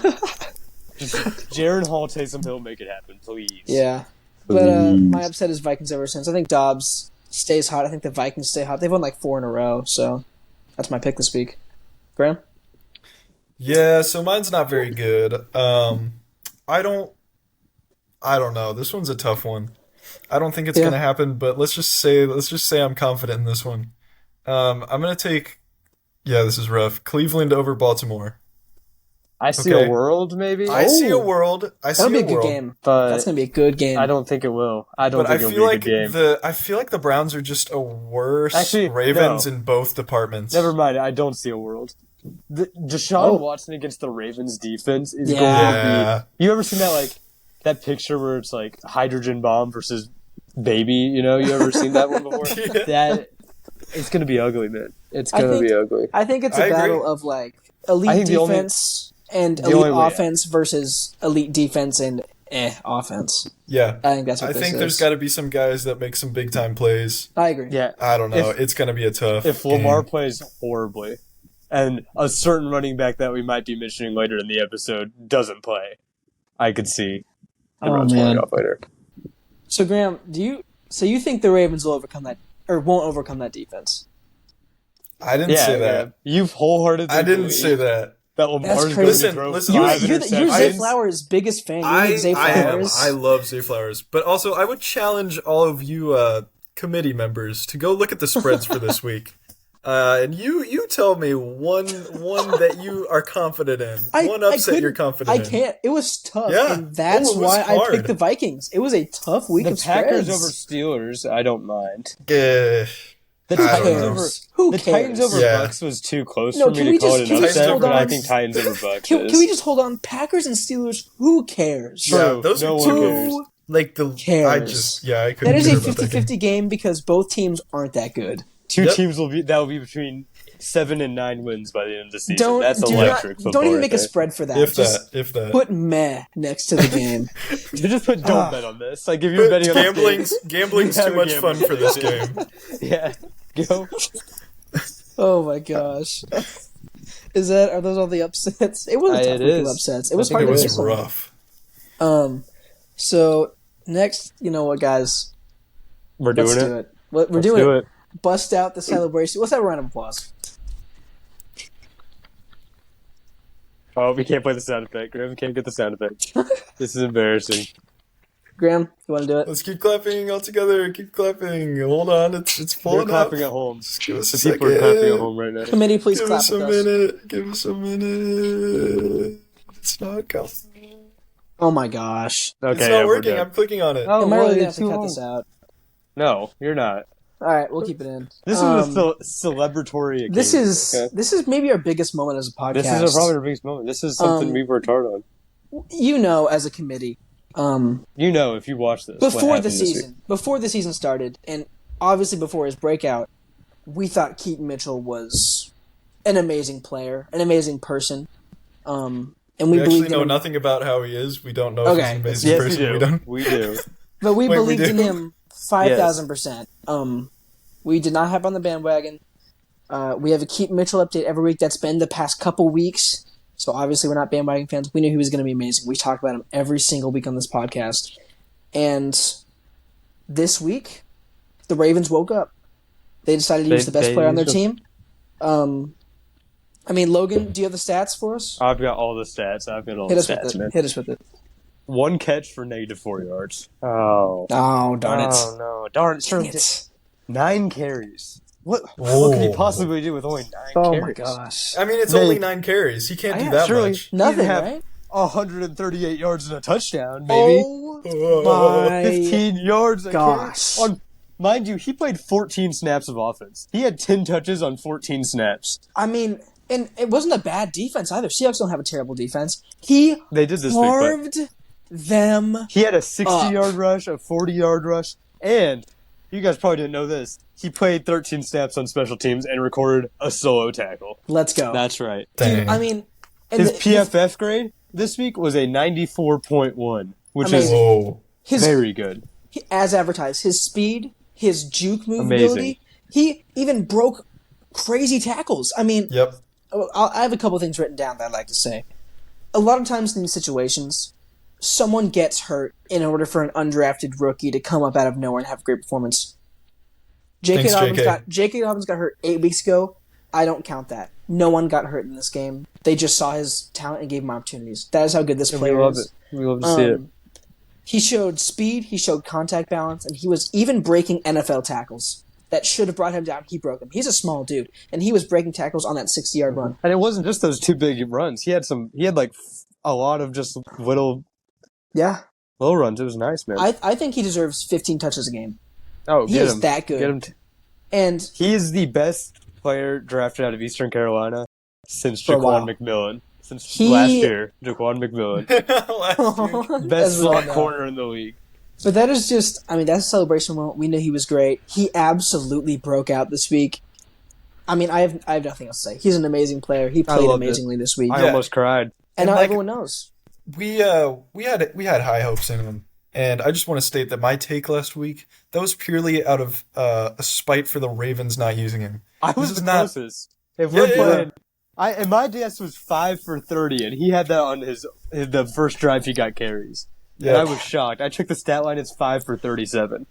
Just Jaron Hall, Taysom Hill, make it happen, please. Yeah. But my upset is Vikings ever since. I think Dobbs stays hot. I think the Vikings stay hot. They've won 4 in a row, so that's my pick this week. Graham? Yeah, so mine's not very good. I don't know. This one's a tough one. I don't think it's going to happen, but let's just say I'm confident in this one. I'm going to take this is rough. Cleveland over Baltimore. I see a world, maybe. I see a world. That'll be a good game. But that's going to be a good game. I don't think it will. I think it'll be a good game. I feel like the Browns are just a worse Ravens in both departments. Never mind. I don't see a world. Deshaun Watson against the Ravens defense is going to be. You ever seen that that picture where it's hydrogen bomb versus baby. You ever seen that one before? Yeah. That it's gonna be ugly, man. It's gonna be ugly. I think it's a battle of like elite defense and elite offense versus elite defense and offense. Yeah, I think that's what I think there's got to be some guys that make some big time plays. I agree. Yeah, I don't know. It's gonna be a tough. If Lamar plays horribly, and a certain running back that we might be mentioning later in the episode doesn't play, I could see the runs falling off later. So Graham, you think the Ravens will overcome that or won't overcome that defense? I didn't say that. You've wholeheartedly. I didn't say that. That Lamar's going to throw you're Zay Flowers' biggest fan. Zay Flowers. I love Zay Flowers, but also I would challenge all of you committee members to go look at the spreads for this week. And you tell me one that you are confident in. One upset you're confident in. I can't. It was tough. Yeah. And that's why hard. I picked the Vikings. It was a tough week of spreads. The Packers over Steelers, I don't mind. The Titans over Bucks was too close for me to call it an upset, but I think Titans over Bucks Can we just hold on? Packers and Steelers, who cares? Yeah, those are two. Like cares. I couldn't. That is a 50-50 game because both teams aren't that good. Two teams will be between 7 and 9 wins by the end of the season. That's electric football. Don't even make a spread for that. If that. Put meh next to the game. Just put don't bet on this. Like if you're betting on gambling's too much fun for this game. Yeah. Go. Oh my gosh. Are those all the upsets? It wasn't tough with the upsets. It was hard. It was rough. So next, you know what, guys? We're doing it. We're doing it. Bust out the celebration. Let's have a round of applause. Oh, we can't play the sound effect. Graham can't get the sound effect. This is embarrassing. Graham, you want to do it? Let's keep clapping all together. Keep clapping. Hold on, it's pulling up. Clapping at home. Just give us a second. People are clapping at home right now. Committee, please clap with us. Give us a minute. It's not coming. Oh my gosh. Okay, it's not working. I'm clicking on it. Oh, am I really going to have to cut this out? No, you're not. All right, we'll keep it in. This is a celebratory occasion. This is maybe our biggest moment as a podcast. This is probably our biggest moment. This is something we've worked hard on. As a committee. If you watch this. Before the season started, and obviously before his breakout, we thought Keaton Mitchell was an amazing player, an amazing person. And we actually know nothing about how he is. We don't know if he's an amazing person. We do. But we believed in him 5,000%. We did not hop on the bandwagon. We have a Keaton Mitchell update every week. That's been the past couple weeks. So obviously we're not bandwagon fans. We knew he was going to be amazing. We talked about him every single week on this podcast. And this week, the Ravens woke up. They decided to use the best player on their team. Logan, do you have the stats for us? I've got all the stats. Man. Hit us with it. 1 catch for -4 yards. Oh, darn it. Oh, no. Darn it. 9 carries. What could he possibly do with only 9 carries? Oh, my gosh. It's only 9 carries. He can't do that much. Nothing, right? 138 yards and a touchdown, baby. Oh, my 15 yards a gosh. carry. Mind you, he played 14 snaps of offense. He had 10 touches on 14 snaps. And it wasn't a bad defense either. Seahawks don't have a terrible defense. They did this carved them. He had a 60-yard rush, a 40-yard rush, and you guys probably didn't know this. He played 13 snaps on special teams and recorded a solo tackle. Let's go. That's right. Dude, his PFF grade this week was a 94.1, which is very good. As advertised, his speed, his juke movability, he even broke crazy tackles. Yep. I have a couple things written down that I'd like to say. A lot of times in these situations, someone gets hurt in order for an undrafted rookie to come up out of nowhere and have a great performance. J.K. Dobbins got hurt 8 weeks ago. I don't count that. No one got hurt in this game. They just saw his talent and gave him opportunities. That is how good this player is. We love to see it. He showed speed, he showed contact balance, and he was even breaking NFL tackles that should have brought him down. He broke them. He's a small dude, and he was breaking tackles on that 60-yard run. And it wasn't just those 2 big runs. He had a lot of just little runs. It was nice, man. I think he deserves 15 touches a game. Oh, he is that good. Get him and he is the best player drafted out of Eastern Carolina since Jaquan McMillan. Last year, Jaquan McMillan. Last year. Best slot corner in the league. But that is just, I mean, that's a celebration moment. We knew he was great. He absolutely broke out this week. I mean, I have nothing else to say. He's an amazing player. He played amazingly this week. I almost cried. And now everyone knows. We had high hopes in him. And I just want to state that my take last week, that was purely out of a spite for the Ravens not using him. I was the closest. If we're playing, and my DS was 5 for 30, and he had that on the first drive he got carries. Yeah. And I was shocked. I checked the stat line; it's 5 for 37.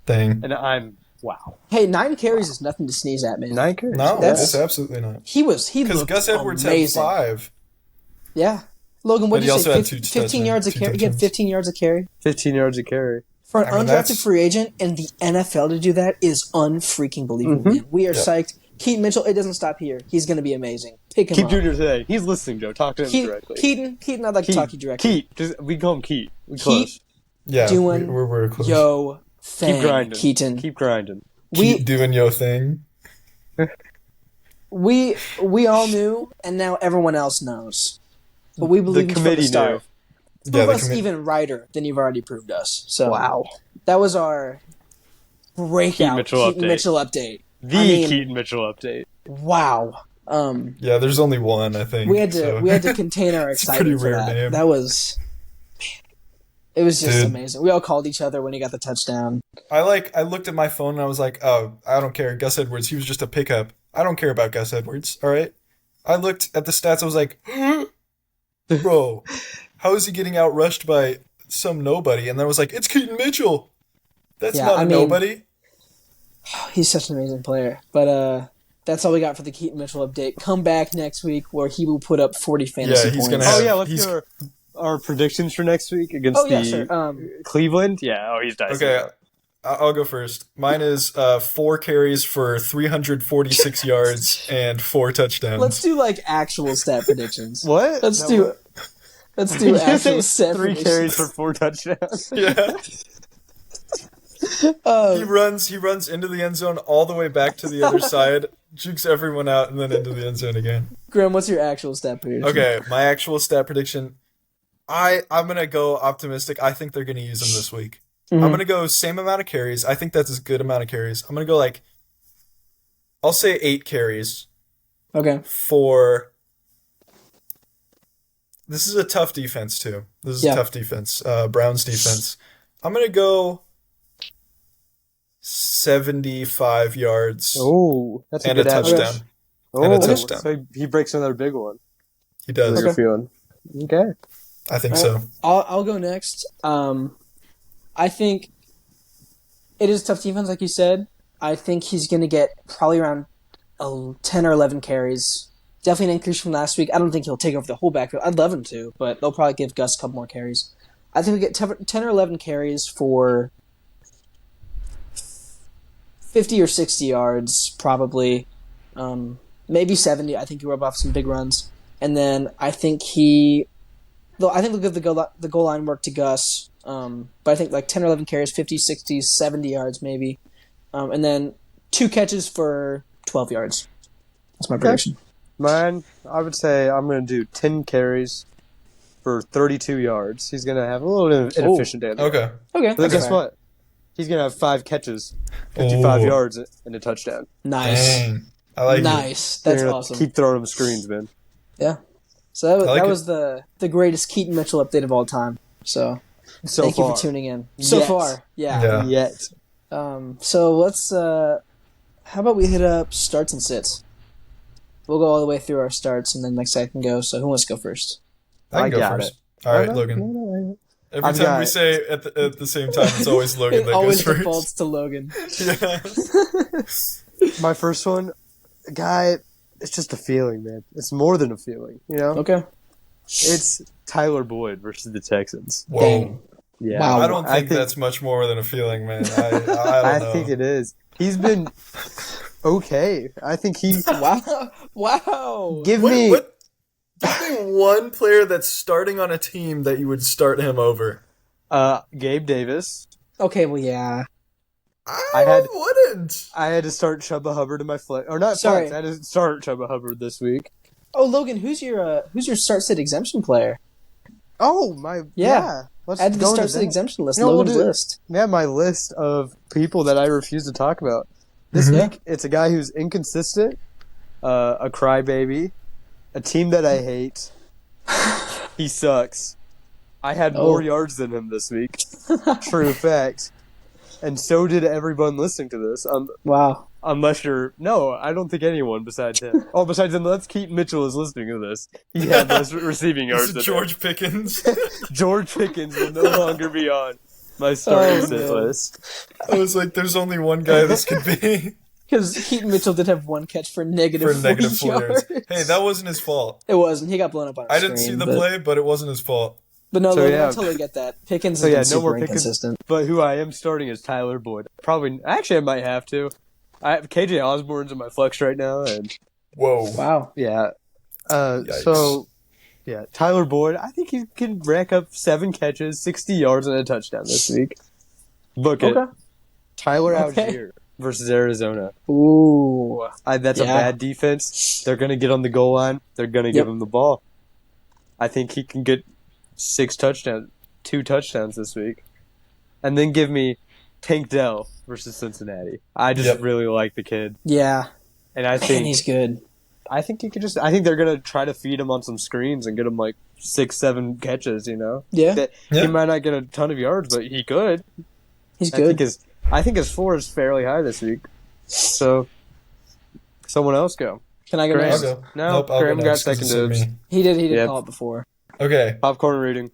Dang. And wow. Hey, 9 carries is nothing to sneeze at, man. 9 carries? No, it's absolutely not. He because Gus Edwards amazing. had 5. Yeah. Logan, what did you say? 15 yards a carry. He had 15 yards a carry. 15 yards a carry. For an undrafted free agent in the NFL to do that is unfreaking believable. Man. We are psyched. Keaton Mitchell, it doesn't stop here. He's going to be amazing. Pick him up. Keep doing your thing. He's listening, Joe. Talk to him directly. Keaton, I'd like to talk to you directly. We call him Keat. Keep doing we're close. yo thing. Keep grinding. Keaton. Keep grinding. Keep doing your thing. We all knew, and now everyone else knows. But we believe the committee knew. Prove us even righter than you've already proved us. So wow, that was our breakout Keaton Mitchell update. Keaton Mitchell update. Wow. Yeah, there's only one, I think. We had to contain our excitement for that. Name. That was. It was just amazing. We all called each other when he got the touchdown. I looked at my phone and I was like, oh, I don't care. Gus Edwards, he was just a pickup. I don't care about Gus Edwards. All right. I looked at the stats. I was like, bro, how is he getting outrushed by some nobody? And then I was like, it's Keaton Mitchell. That's not a nobody. He's such an amazing player. But that's all we got for the Keaton Mitchell update. Come back next week where he will put up 40 fantasy points. Let's do our predictions for next week against Cleveland. Yeah, he's dicey. Okay, I'll go first. Mine is 4 carries for 346 yards and 4 touchdowns. Let's do actual stat predictions. What? Let's do actual stat 3 carries for 4 touchdowns. Yeah. He runs into the end zone all the way back to the other side, jukes everyone out, and then into the end zone again. Graham, what's your actual stat prediction? Okay, my actual stat prediction. I'm gonna go optimistic. I think they're gonna use him this week. Mm-hmm. I'm gonna go same amount of carries. I think that's a good amount of carries. I'm gonna go I'll say 8 carries. Okay. This is a tough defense too. This is a tough defense. Browns defense. I'm gonna go 75 yards. Oh, that's a good touchdown. And a touchdown. So he breaks another big one. He does. You're feeling. Okay. I think so. I'll go next. I think it is a tough defense, like you said. I think he's going to get probably around 10 or 11 carries. Definitely an increase from last week. I don't think he'll take over the whole backfield. I'd love him to, but they'll probably give Gus a couple more carries. I think we get 10 or 11 carries for 50 or 60 yards, probably. Maybe 70. I think he'll rub off some big runs. And then I think they'll give the goal line work to Gus. But I think 10 or 11 carries, 50, 60, 70 yards maybe. And then 2 catches for 12 yards. That's my prediction. Mine, I would say I'm going to do 10 carries for 32 yards. He's going to have a little bit of inefficient day. Okay. But guess what? He's going to have 5 catches, 55 yards, and a touchdown. Nice. Dang. I like it. Nice. That's awesome. Keep throwing him screens, man. Yeah. So that was the greatest Keaton Mitchell update of all time. So thank you for tuning in. So far. Yeah. Yet. So let's how about we hit up starts and sits? We'll go all the way through our starts and then next I can go. So who wants to go first? I can go first. All right, Logan. Every time we say at the same time, it's always Logan that goes first. Always defaults to Logan. Yeah. My first one, guy, it's just a feeling, man. It's more than a feeling, you know? Okay. It's Tyler Boyd versus the Texans. Whoa. Dang. Yeah. Wow. I don't think that's much more than a feeling, man. I don't know. I think it is. He's been okay. I think he's... Wow. Give me one player that's starting on a team that you would start him over. Gabe Davis. Okay, well, yeah. I wouldn't. I had to start Chuba Hubbard in my flex. Or not flex. I had to start Chuba Hubbard this week. Oh, Logan, who's your start sit exemption player? Oh, my... Yeah. let's Add to the go starts into to the that. exemption list. You know, we'll Logan's do- list. Yeah, my list of people that I refuse to talk about. This week, it's a guy who's inconsistent, a crybaby, a team that I hate. He sucks. I had more yards than him this week. True fact. And so did everyone listening to this. Wow. Unless you're... No, I don't think anyone besides him. Oh, besides him, let's Keaton Mitchell is listening to this. He had less receiving yards than George Pickens. George Pickens will no longer be on my starting sit list. I was like, there's only one guy this could be. Because Keaton Mitchell did have one catch for negative 4 yards. Hey, that wasn't his fault. It wasn't. He got blown up on a I didn't see the play, but it wasn't his fault. But no, So, Logan, yeah. I totally get that. Pickens So, has yeah, been no more super Pickens. inconsistent. But who I am starting is Tyler Boyd. Actually, I might have to. I have KJ Osborne's in my flex right now, and Whoa. Wow. yeah. Yikes. So, yeah, Tyler Boyd, I think he can rack up 7 catches, 60 yards, and a touchdown this week. Book it. Okay. Tyler Okay. Algier versus Arizona. Ooh. That's a Yeah. bad defense. They're going to get on the goal line. They're going to give him the ball. I think he can get 2 touchdowns this week. And then give me Tank Dell versus Cincinnati. I just really like the kid. Yeah. And I Man, think he's good. I think they're gonna try to feed him on some screens and get him like 6-7 catches, you know? Yeah. He might not get a ton of yards, but he could. He's good. I think his floor is fairly high this week. So someone else go. Can I go Graham. next? I'll go. No, Nope, I'll Graham go got next 'cause second it's in dibs. me. He did Yep. call it before. Okay, Popcorn reading.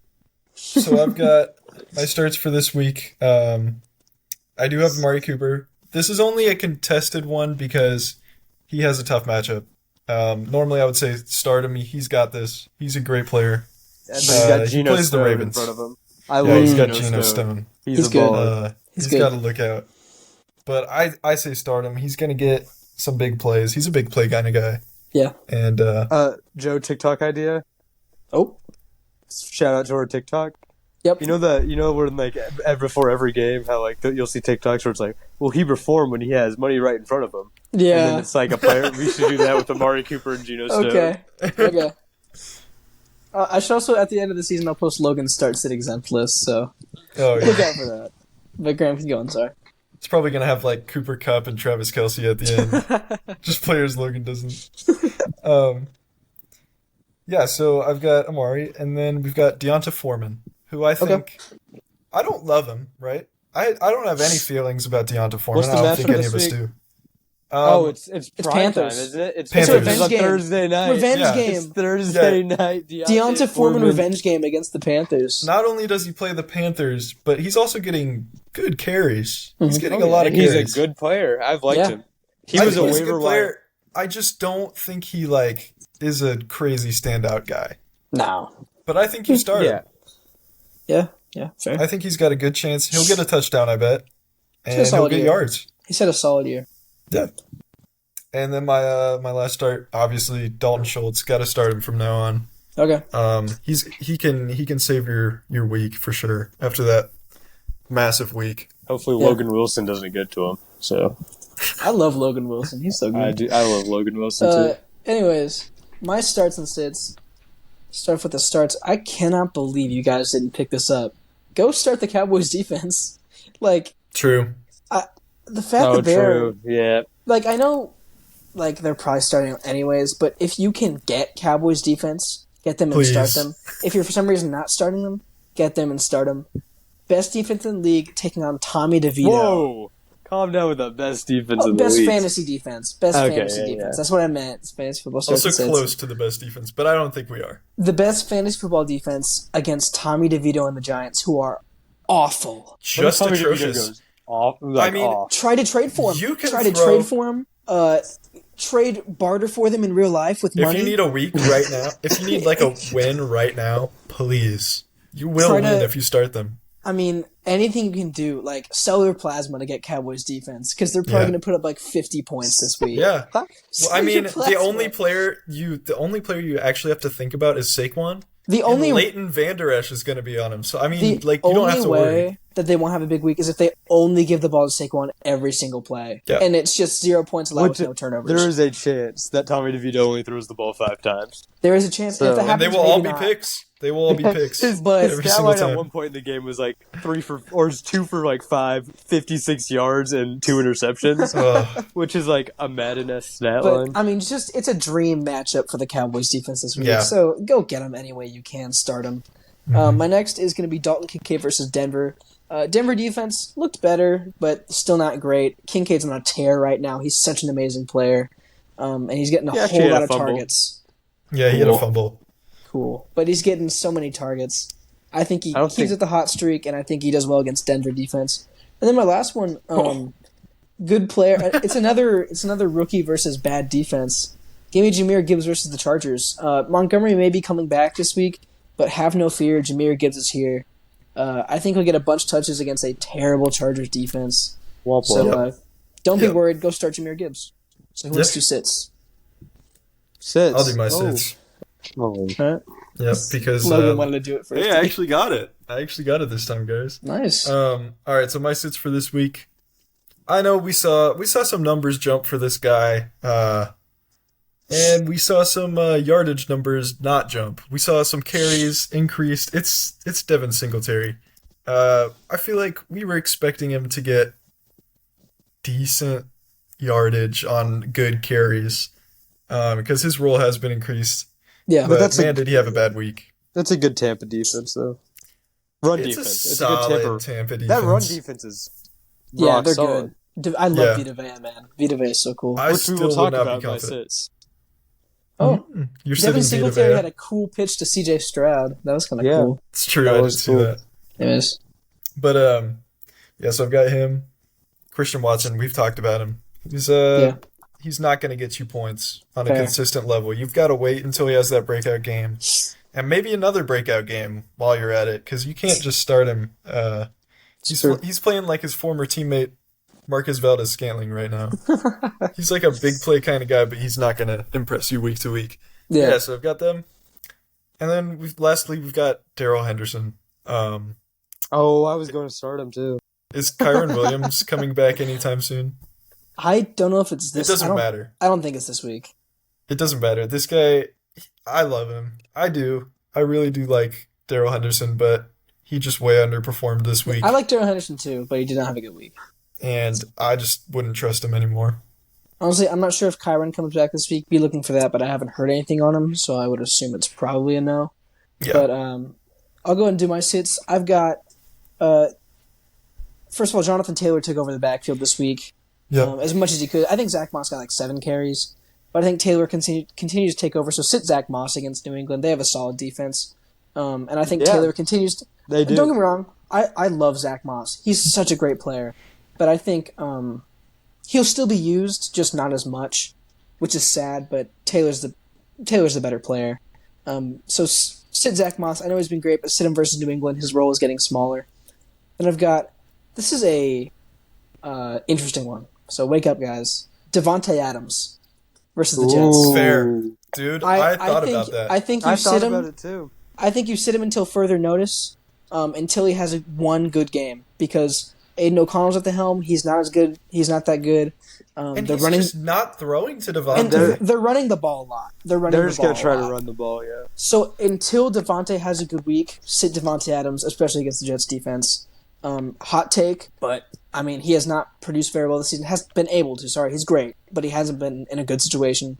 so I've got my starts for this week. I do have Amari Cooper. This is only a contested one because he has a tough matchup. Normally I would say start him. He's got this. He's a great player. But he's got he Geno plays the Stone in Ravens. front of him. He's got Geno Geno Stone. He's a good. baller. He's good. got to look out. But I say start him. He's going to get some big plays. He's a big play kind of guy. Yeah. And Joe, TikTok idea. Oh. Shout out to our TikTok. Yep. You know where like before every game, how like you'll see TikToks where it's like, well, he performed when he has money right in front of him. And then Yeah. it's like a player. We should do that with Amari Cooper and Geno Stone. Okay. Okay. I should also, at the end of the season, I'll post Logan's start sit exempt list, so look yeah. out for that. But Graham, keep going, sorry. It's probably going to have like Cooper Kupp and Travis Kelce at the end. Just players Logan doesn't. Yeah, so I've got Amari, and then we've got Deonta Foreman, who I think I don't love him, right? I don't have any feelings about Deonta Foreman. What's the I don't think matchup any of this us week? do. It's prime Panthers. time, isn't it? It's Panthers. It's a revenge on game. Thursday night. Revenge Yeah. game. It's Thursday night. Deonta Foreman revenge game against the Panthers. Not only does he play the Panthers, but he's also getting good carries. He's getting Oh, a lot yeah, of he's carries. a good player. I've liked Yeah. him. He I was a think he's waiver good wire. player. I just don't think he like is a crazy standout guy. No. But I think you start him. Yeah. Yeah, fair. I think he's got a good chance. He'll get a touchdown, I bet. And he'll solid get year. yards. He's had a solid year. Yeah. And then my last start, obviously Dalton Schultz. Got to start him from now on. Okay. He can save your week for sure after that massive week. Hopefully Yeah. Logan Wilson doesn't get to him. So I love Logan Wilson. He's so good. I love Logan Wilson too. Anyways, my starts and sits. Start off with the starts. I cannot believe you guys didn't pick this up. Go start the Cowboys defense. Like, True. the fact that they're... True. Yeah. Like, I know like they're probably starting anyways, but if you can get Cowboys defense, get them and Please. start them. If you're for some reason not starting them, get them and start them. Best defense in the league, taking on Tommy DeVito. Whoa. Calm down with the best defense in the Best league. fantasy defense. Best Okay, fantasy yeah, defense. yeah. That's what I meant. It's fantasy football starts Also and sits. close to the best defense, but I don't think we are. The best fantasy football defense against Tommy DeVito and the Giants, who are awful. Just Tommy DeVito atrocious. goes off, like, I mean, off. Try to trade for him. You can Try to throw- trade for him. Trade barter for them in real life with If money. you need a week right now, if you need like a win right now, please. You will Try win to- if you start them. I mean, anything you can do, like sell your plasma to get Cowboys defense, because they're probably Yeah. going to put up like 50 points this week. Yeah. Well, Sell I your mean, plasma. the only player you actually have to think about is Saquon. The only and Leighton Vander Esch is going to be on him. So I mean, the like you don't have only to way worry. that they won't have a big week is if they only give the ball to Saquon every single play. Yeah. And it's just 0 points allowed with no turnovers. There is a chance that Tommy DeVito only throws the ball 5 times. There is a chance. So, if that happens, and they will all be picks. They will all be picks. His stat line at one point in the game was like 2 for like 5, 56 yards and 2 interceptions, which is like a Madden-esque stat line. I mean, it's a dream matchup for the Cowboys defense this week. Yeah. So go get them any way you can. Start them. My next is going to be Dalton Kincaid versus Denver. Denver defense looked better, but still not great. Kincaid's on a tear right now. He's such an amazing player, and he's getting a whole lot of targets. Yeah, he had a fumble. Cool. But he's getting so many targets. I think he keeps at the hot streak, and I think he does well against Denver defense. And then my last one, good player. It's another rookie versus bad defense. Give me Jahmyr Gibbs versus the Chargers. Montgomery may be coming back this week, but have no fear. Jahmyr Gibbs is here. I think he'll get a bunch of touches against a terrible Chargers defense. So don't be worried. Go start Jahmyr Gibbs. So who wants to sits? Sits. I'll do my sits. Right. Yep, because Logan wanted to do it first. Hey, I actually got it. this time, guys. Nice. All right, so my sits for this week. I know we saw some numbers jump for this guy, and we saw some yardage numbers not jump. We saw some carries increased. It's Devin Singletary. I feel like we were expecting him to get decent yardage on good carries, because his role has been increased. Yeah, but did he have a bad week? That's a good Tampa defense, though. Defense. It's a good Tampa defense. That run defense is rock they're solid. good. I love Vita Vea, man. Vita Vea is so cool. Which we will talk about by sits. Oh, you're Devin Singletary had a cool pitch to C.J. Stroud. That was kind of cool. It's true. I didn't see that. It is. But so I've got him. Christian Watson. We've talked about him. He's not going to get you points on a consistent level. You've got to wait until he has that breakout game. And maybe another breakout game while you're at it, because you can't just start him. He's playing like his former teammate, Marcus Valdez-Scantling, right now. He's like a big play kind of guy, but he's not going to impress you week to week. Yeah, so I've got them. And then lastly, we've got Darrell Henderson. I was going to start him too. Is Kyron Williams coming back anytime soon? I don't know if it's this. It doesn't matter. I don't think it's this week. It doesn't matter. This guy, I love him. I do. I really do like Darrell Henderson, but he just way underperformed this week. I like Darrell Henderson too, but he did not have a good week. And I just wouldn't trust him anymore. Honestly, I'm not sure if Kyron comes back this week. Be looking for that, but I haven't heard anything on him, so I would assume it's probably a no. Yeah. But I'll go ahead and do my sits. I've got, first of all, Jonathan Taylor took over the backfield this week. Yeah. As much as he could. I think Zach Moss got like 7 carries. But I think Taylor continues to take over. So sit Zach Moss against New England. They have a solid defense. And I think Taylor continues to... They do. Don't get me wrong. I love Zach Moss. He's such a great player. But I think he'll still be used, just not as much, which is sad. But Taylor's the better player. So sit Zach Moss. I know he's been great, but sit him versus New England. His role is getting smaller. Then I've got... This is a interesting one. So wake up, guys. Devontae Adams versus the Jets. Fair. Dude, I thought about that. I think you sit him. About it too. I think you sit him until further notice, until he has one good game. Because Aiden O'Connell's at the helm. He's not as good. He's not that good. And he's just not throwing to Devontae. And they're running the ball a lot. They're just going to try to run the ball, yeah. So until Devontae has a good week, sit Devontae Adams, especially against the Jets defense. Hot take, but I mean, he has not produced very well this season. Has been able to. Sorry, he's great, but he hasn't been in a good situation.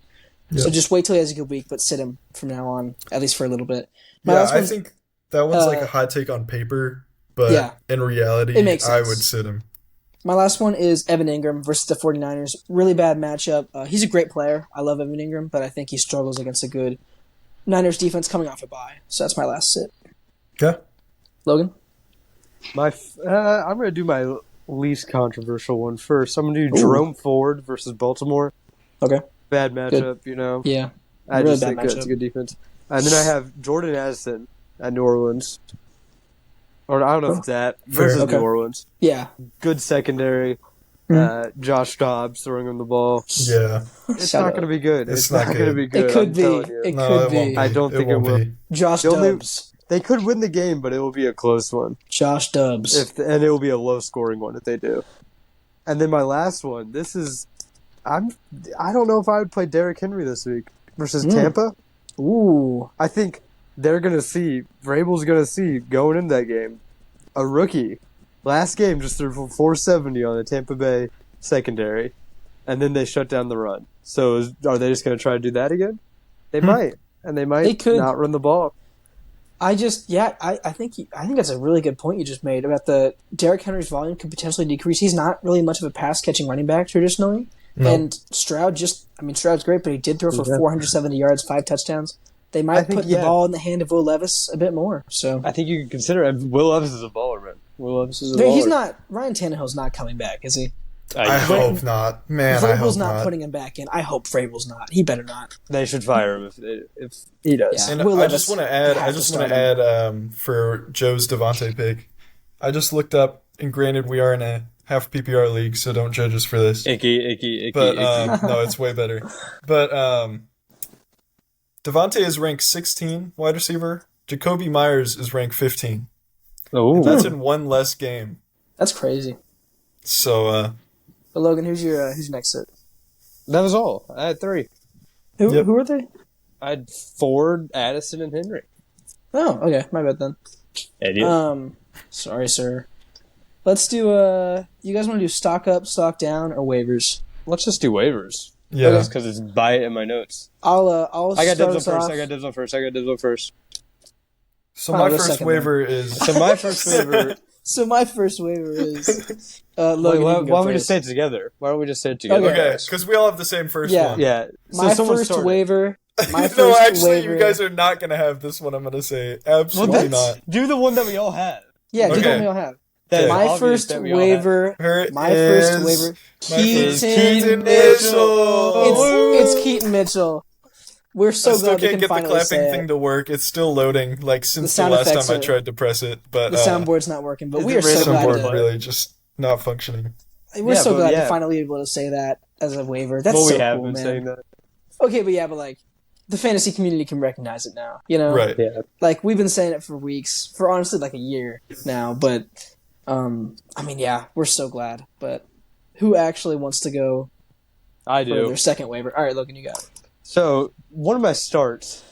Yep. So just wait till he has a good week, but sit him from now on, at least for a little bit. I think that one's like a hot take on paper, but in reality, it makes sense. I would sit him. My last one is Evan Ingram versus the 49ers. Really bad matchup. He's a great player. I love Evan Ingram, but I think he struggles against a good Niners defense coming off a bye. So that's my last sit. Okay. Logan? I'm going to do my least controversial one first. I'm going to do Jerome Ford versus Baltimore. Okay. Bad matchup, you know. Yeah. I just think it's a good defense. And then I have Jordan Addison at New Orleans. Or I don't know if it's at versus New Orleans. Yeah. Good secondary. Josh Dobbs throwing him the ball. Yeah. It's not going to be good. It's not going to be good. It could be. It could be. I don't think it will. Josh Dobbs. They could win the game, but it will be a close one. Josh Dubs. And it will be a low-scoring one if they do. And then my last one. I don't know if I would play Derrick Henry this week versus Tampa. Ooh. I think they're going to see, Vrabel's going to see going in that game, a rookie. Last game just threw for 470 on the Tampa Bay secondary, and then they shut down the run. So are they just going to try to do that again? They might, and they might not run the ball. I think that's a really good point you just made about the Derrick Henry's volume could potentially decrease. He's not really much of a pass-catching running back traditionally. No. And Stroud's great, but he did throw for 470 yards, 5 touchdowns. They might put the ball in the hand of Will Levis a bit more. So I think you can consider it. Will Levis is a baller, man. Will Levis is a baller. He's not. Ryan Tannehill's not coming back, is he? I hope not. Man, I hope not putting him back in. I hope Vrabel's not. He better not. They should fire him if he does. Yeah. And I just want to add for Joe's Devontae pick. I just looked up, and granted, we are in a half PPR league, so don't judge us for this. Icky. But no, it's way better. But Devontae is ranked 16 wide receiver. Jacoby Myers is ranked 15. Oh, that's in one less game. That's crazy. So, but Logan, who's your next set? That was all. I had 3. Who are they? I had Ford, Addison, and Henry. Oh, okay. My bad then. Idiot. Sorry, sir. Let's do you guys want to do stock up, stock down, or waivers? Let's just do waivers. Yeah, because it's by it in my notes. I got dibs on first. So my first waiver is. So my first waiver. So my first waiver is. Logan, why don't we just say it together? Okay, because we all have the same first one. Yeah. My first waiver. No, actually, you guys are not going to have this one. I'm going to say absolutely not. Do the one that we all have. Yeah, do the one we all have. My first waiver. Keaton Mitchell. It's Keaton Mitchell. We're so glad we can finally say it. I still can't get the clapping thing to work. It's still loading, like since the last time I tried to press it. But the soundboard's not working. But we are so glad. The soundboard really just not functioning. We're so glad to finally be able to say that as a waiver. That's so cool, man. Saying that. Okay, but like the fantasy community can recognize it now. You know, right? Yeah. Like we've been saying it for weeks, for honestly like a year now. But we're so glad. But who actually wants to go? I do. For their second waiver. All right, Logan, you got it. So, one of my starts,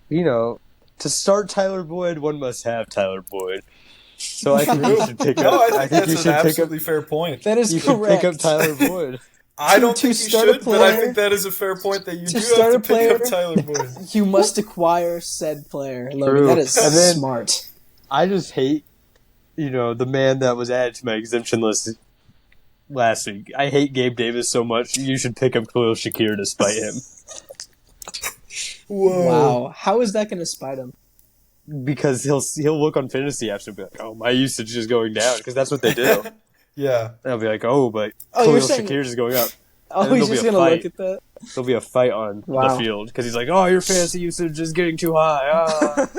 to start Tyler Boyd, one must have Tyler Boyd. So I think you should pick up. No, I think that's an absolutely fair point. That is correct. Should pick up Tyler Boyd. I don't think you should, but I think that is a fair point that you do have to pick up Tyler Boyd. You must acquire said player, Logan. That is smart. I just hate, the man that was added to my exemption list last week. I hate Gabe Davis so much. You should pick up Khalil Shakir to spite him. Whoa! Wow, how is that going to spite him? Because he'll look on fantasy apps and be like, "Oh, my usage is going down," because that's what they do. Yeah, and I'll be like, "Oh, but Khalil Shakir is going up." Oh, he's just going to look at that. There'll be a fight on the field because he's like, "Oh, your fantasy usage is getting too high." Ah.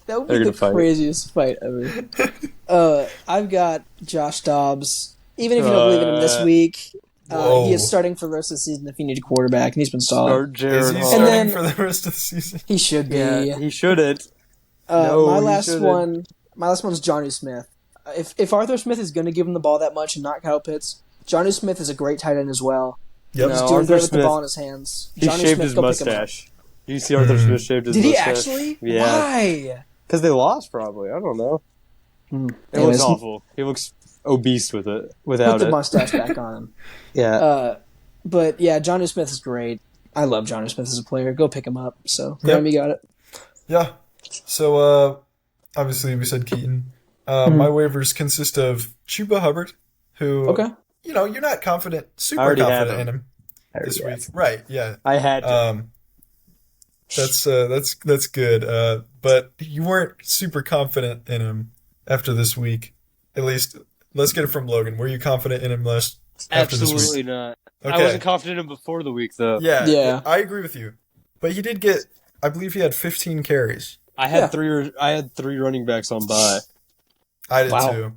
That would be the craziest fight ever. I've got Josh Dobbs. Even if you don't believe in him this week, he is starting for the rest of the season if you need a quarterback, and he's been solid. Is he starting for the rest of the season? He should be. Yeah, he shouldn't. My last one's Jonnu Smith. If Arthur Smith is going to give him the ball that much and not Kyle Pitts, Jonnu Smith is a great tight end as well. Yep. He's doing great with the ball in his hands. He shaved his mustache. You see Arthur Smith shaved his mustache? Did he actually? Yeah. Why? Because they lost, probably. I don't know. It looks awful. He looks obese with it. Without Put the mustache back on him. Yeah. But yeah, Jonnu Smith is great. I love Jonnu Smith as a player. Go pick him up. So, Graham, you got it. Yeah. So, obviously, we said Keaton. My waivers consist of Chuba Hubbard, who, you're not super confident in him this week. Right, yeah. I had to. That's good. But you weren't super confident in him after this week. At least, let's get it from Logan. Were you confident in him after this week? Absolutely not. Okay. I wasn't confident in him before the week, though. Yeah. I agree with you. But he did get, I believe he had 15 carries. I had three running backs on bye. I did too.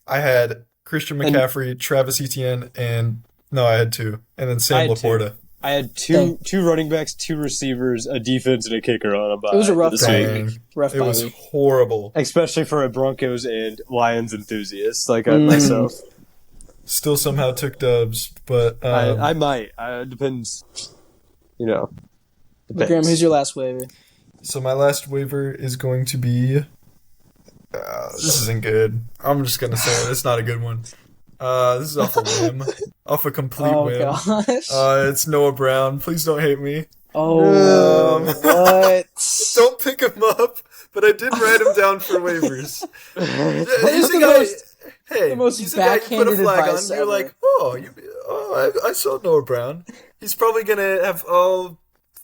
I had Christian McCaffrey, Travis Etienne, I had two. And then Sam Laporta. I had two running backs, 2 receivers, a defense, and a kicker on a bye. It was a rough this week. Rough it was horrible. Especially for a Broncos and Lions enthusiast like myself. Still somehow took dubs, but I might. Depends. Depends. Graham, who's your last waiver? So my last waiver is going to be... this isn't good. I'm just going to say it. It's not a good one. This is off a whim. Off a complete whim. Gosh. It's Noah Brown. Please don't hate me. Oh, what? Don't pick him up, but I did write him down for waivers. He's the most backhanded advice You're like, I saw Noah Brown. He's probably going to have all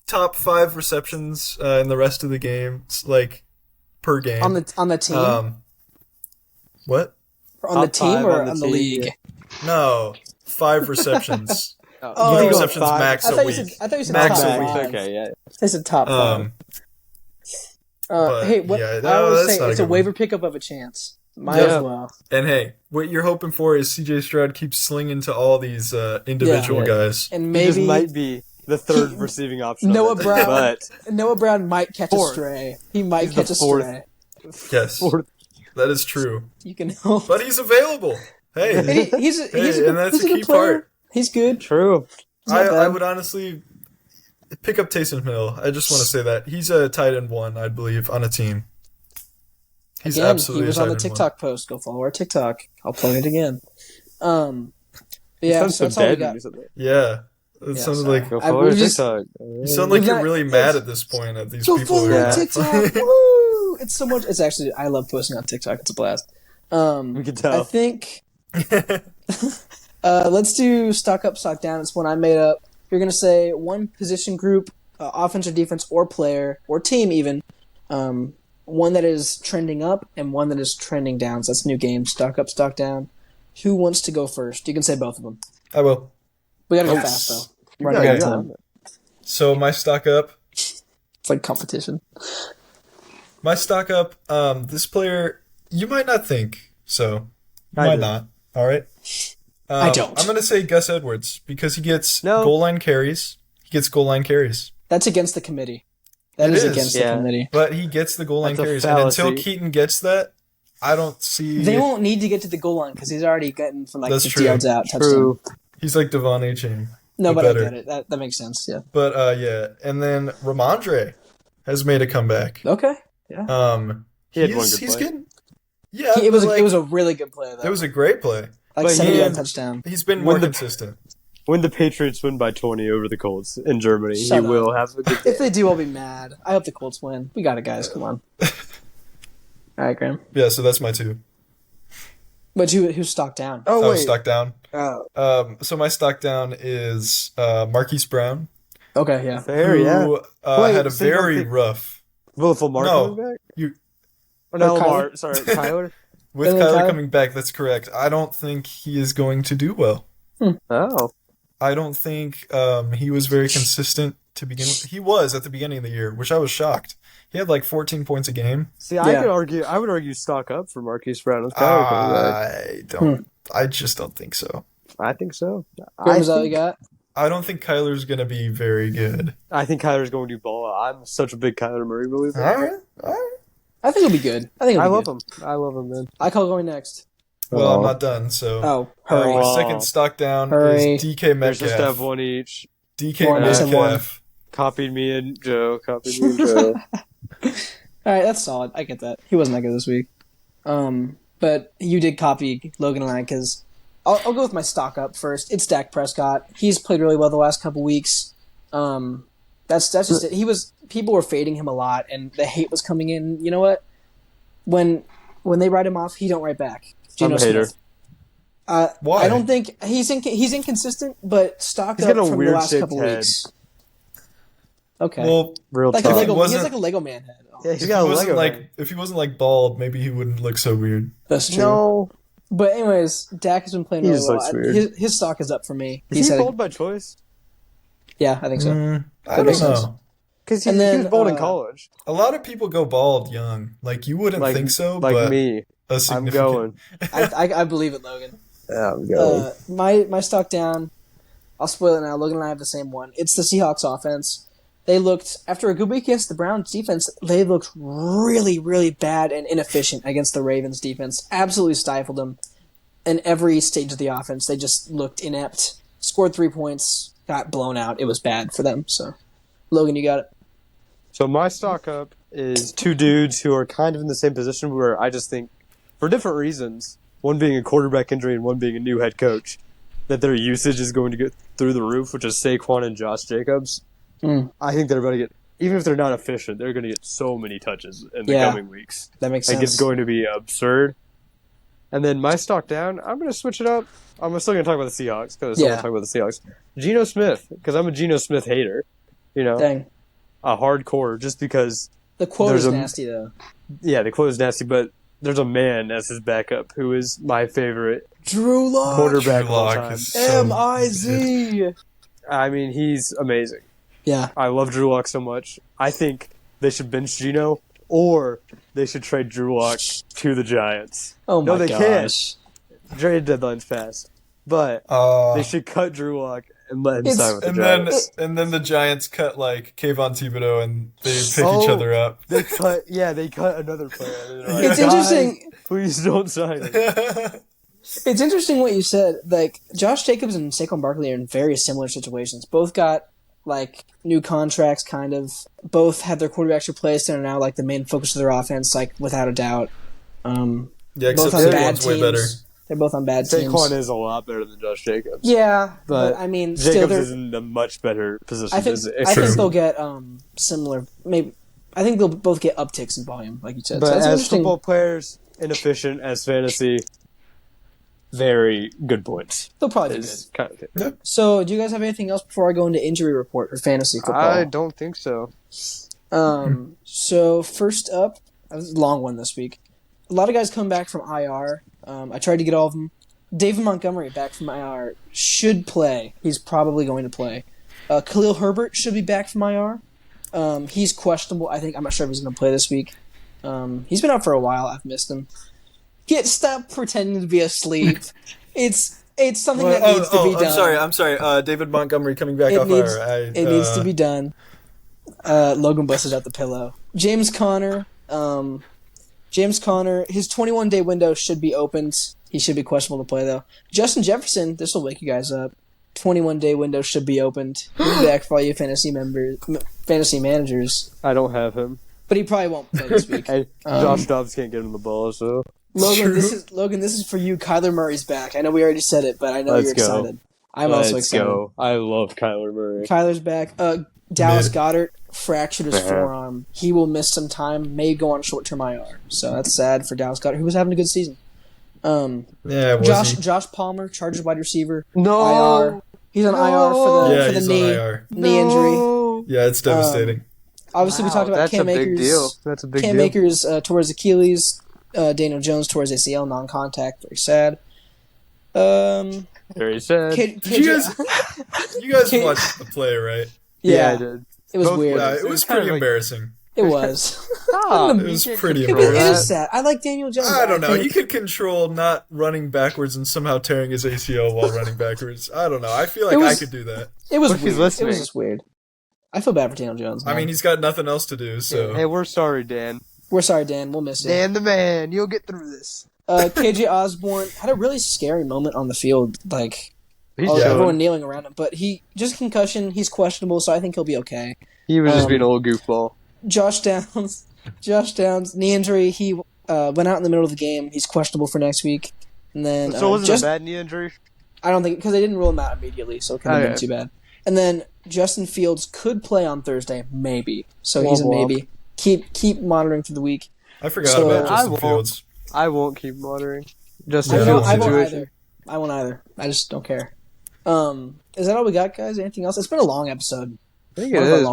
top 5 receptions in the rest of the games, like, per game. On the team? What? On the team or on the league? No, 5 receptions. 5 receptions max a week. I thought you said Max top a week. 5. Okay, yeah. I said top 5. But, hey, what? yeah, I always say that's it's not a a waiver pickup of a chance. Might as well. And hey, what you're hoping for is CJ Stroud keeps slinging to all these individual guys. And He maybe just might be the 3rd receiving option. Noah Brown. But Noah Brown might catch a 4th. stray. He might He's catch the a 4th. stray. Yes, 4th. that is true. You can hope. But he's available. Hey, And he's a and that's he's a good key player. part. He's good. True. He's not I bad. would honestly pick up Taysom Hill. I just want to say that he's a tight end 1, I believe, on a team. He's Again, absolutely he was a on the tight end TikTok post. Go follow our TikTok. I'll plug it again. Yeah, Sounds so that's all we got. 1. Yeah, it Yeah, sounded sorry. like Go I- follow we just- TikTok. you sound like We've you're got- really mad at this point at these Go people. follow who are our TikTok. Woo! It's so much. It's actually I love posting on TikTok. It's a blast. We can tell. I think let's do stock up, stock down. It's one I made up. You're gonna say one position group, offense or defense or player or team even. One that is trending up and one that is trending down. So that's a new game. Stock up, stock down. Who wants to go first? You can say both of them. I will. We gotta go fast though. Running Okay. out of time. So my stock up. It's like competition. My stock up, this player, you might not think so. You I might do. not. All right. I don't. I'm going to say Gus Edwards because he gets No. goal line carries. He gets goal line carries. That's against the committee. That It is is, against the yeah. committee. But he gets the goal line That's a carries. And until fallacy. Keaton gets that, I don't see. They won't need to get to the goal line because he's already getting from like That's 50 true. yards out. Touchdown. True. He's like Devon A-Chain. No, but but I better. get it. That makes sense. Yeah. But yeah. And then Ramondre has made a comeback. Okay. He had one good He's play. getting. Yeah. It was but, it was a really good play though. it was a great play. like but 70-yard he- touchdown. He's been When more the- consistent. When the Patriots win by 20 over the Colts in Germany, Shut he up. will have a good If they do, I'll be mad. I hope the Colts win. We got it, guys. Come on. All right, Graham. Yeah, so that's my 2. But who's stock down? Oh, stock down. Oh. So my stock down is Marquise Brown, Okay. Yeah. Fair, yeah. who Wait, had a so you don't very think- rough Will Lamar No. coming back? You- Or no, Or Kyler? Lamar. Sorry, Kyler. with Kyler? Kyler coming back. That's correct. I don't think he is going to do well. Oh. I don't think he was very consistent to begin with. He was at the beginning of the year, which I was shocked. He had like 14 points a game. See, I Yeah. would argue stock up for Marquise Brown with Kyler coming back. I don't. I just don't think so. I think so. Graham, is that all you got? I don't think Kyler's going to be very good. I think Kyler's going to ball out. I'm such a big Kyler Murray believer. All right. I think it'll be good. I think it'll I be love good. him. I love him, man. I call going next. Well, Oh. I'm not done. So Oh, hurry. my Oh. second stock down Hurry. is DK There's just have Metcalf. one each. DK One, just have one. Metcalf. Copied me and Joe. Copied me and Joe. All right, that's solid. I get that. He wasn't that good this week. But you did copy Logan and I because I'll go with my stock up first. It's Dak Prescott. He's played really well the last couple weeks. That's just it. People were fading him a lot, and the hate was coming in. You know what? When they write him off, he don't write back. I'm a hater. Smith. Why? I don't think he's inconsistent, but stock He's up got a from the weird last shaped couple head. weeks. Okay, Well, Real like a tough. Lego. He wasn't- has like a Lego man head. Yeah, if he's got a Lego head. if he wasn't like bald, maybe he wouldn't look so weird. That's true. No. But anyways, Dak has been playing He really just well. looks weird. His stock is up for me. Is he had bald by choice? yeah, I think so. I don't makes sense. know. Because he And then, was bald in college. A lot of people go bald young. Like you wouldn't think so, Like but me. a I'm significant. going. I believe it, Logan. Yeah, I'm going. My stock down. I'll spoil it now. Logan and I have the same one. It's the Seahawks offense. They looked, after a good week against the Browns defense, they looked really, really bad and inefficient against the Ravens defense. Absolutely stifled them in every stage of the offense. They just looked inept. Scored 3 points, got blown out. It was bad for them. So, Logan, you got it. So my stock up is two dudes who are kind of in the same position where I just think, for different reasons, one being a quarterback injury and one being a new head coach, that their usage is going to get through the roof, which is Saquon and Josh Jacobs. I think they're going to get, even if they're not efficient, they're going to get so many touches in the coming weeks. That makes sense. It's going to be absurd. And then my stock down, I'm going to switch it up. I'm still going to talk about the Seahawks because I want to talk about the Seahawks. Geno Smith, because I'm a Geno Smith hater. Dang. A hardcore, just because the quote is nasty, though. Yeah, the quote is nasty, but there's a man as his backup who is my favorite Drew Lock quarterback of all time. M-I-Z. I mean, he's amazing. Yeah. I love Drew Lock so much. I think they should bench Geno, or they should trade Drew Lock to the Giants. Oh my gosh. No, they can't. Trade deadline's fast. But they should cut Drew Lock and let him sign with the Giants. And then the Giants cut like Kayvon Thibodeau and they pick each other up. They cut another player. Like, it's interesting. Please don't sign him. It's interesting what you said. Like, Josh Jacobs and Saquon Barkley are in very similar situations. Both got like new contracts, kind of. Both had their quarterbacks replaced and are now like the main focus of their offense, like without a doubt. Except Saquon's way better. They're both on bad teams. Saquon is a lot better than Josh Jacobs. Yeah, but I mean, Jacobs is in a much better position. I think they'll get similar. Maybe I think they'll both get upticks in volume, like you said. But so as football players, inefficient as fantasy, very good points. They'll probably do good. Kind of yeah. So, do you guys have anything else before I go into injury report for fantasy football? I don't think so. So first up, that was a long one this week. A lot of guys come back from IR. I tried to get all of them. David Montgomery back from IR should play. He's probably going to play. Khalil Herbert should be back from IR. He's questionable. I'm not sure if he's going to play this week. He's been out for a while. I've missed him. Stop pretending to be asleep. It's something that needs to be done. I'm sorry. David Montgomery coming back off IR. It needs to be done. Logan busted out the pillow. James Conner, his 21-day window should be opened. He should be questionable to play, though. Justin Jefferson, this will wake you guys up. 21-day window should be opened. He'll be back for all you fantasy managers. I don't have him. But he probably won't play this week. Josh Dobbs can't get him the ball, so... Logan, this is for you. Kyler Murray's back. I know we already said it, but I know you're excited. I'm also excited. Go. I love Kyler Murray. Kyler's back. Dallas Goedert fractured his forearm. He will miss some time, may go on short-term IR. So that's sad for Dallas Goedert, who was having a good season. Josh Palmer, Chargers wide receiver. No. IR. He's on IR for the knee injury. Yeah, it's devastating. Obviously, we talked about Cam Akers. That's a big deal. Cam Akers tore his Achilles. Daniel Jones tore his ACL, non-contact. Very sad. Very sad. You guys watched the play, right? Yeah, I did. It was weird. It was pretty embarrassing. It was. It was pretty It embarrassing. is sad. I like Daniel Jones. I don't know. You could control not running backwards and somehow tearing his ACL while running backwards. I don't know. I feel like I could do that. It was weird. It was just weird. I feel bad for Daniel Jones. Man. I mean, he's got nothing else to do, so... Hey, we're sorry, Dan. We're sorry, Dan. We'll miss you. Dan the man. You'll get through this. KJ Osborne had a really scary moment on the field. Everyone kneeling around him. But he just concussion. He's questionable, so I think he'll be okay. He was just being a little goofball. Josh Downs, knee injury. He went out in the middle of the game. He's questionable for next week. And then so was it a bad knee injury? I don't think, because they didn't rule him out immediately, so it couldn't have been too bad. And then Justin Fields could play on Thursday, maybe. So he's a maybe. Keep monitoring through the week. I forgot about Justin Fields. I won't keep monitoring Justin Fields' situation. I won't either. I just don't care. Is that all we got, guys? Anything else? It's been a long episode. I think it is,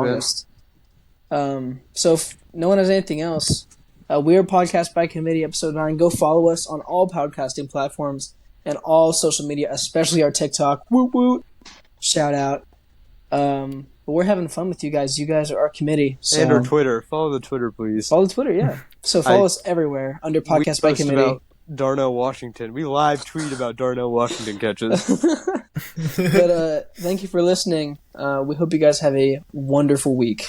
man. So if no one has anything else, Weird Podcast by Committee, episode 9. Go follow us on all podcasting platforms and all social media, especially our TikTok. Woot woot. Shout out. But we're having fun with you guys. You guys are our committee. So. And our Twitter. Follow the Twitter, please. Follow the Twitter, yeah. So follow us everywhere under Podcast by Committee. About Darnell Washington. We live tweet about Darnell Washington catches. But thank you for listening. We hope you guys have a wonderful week.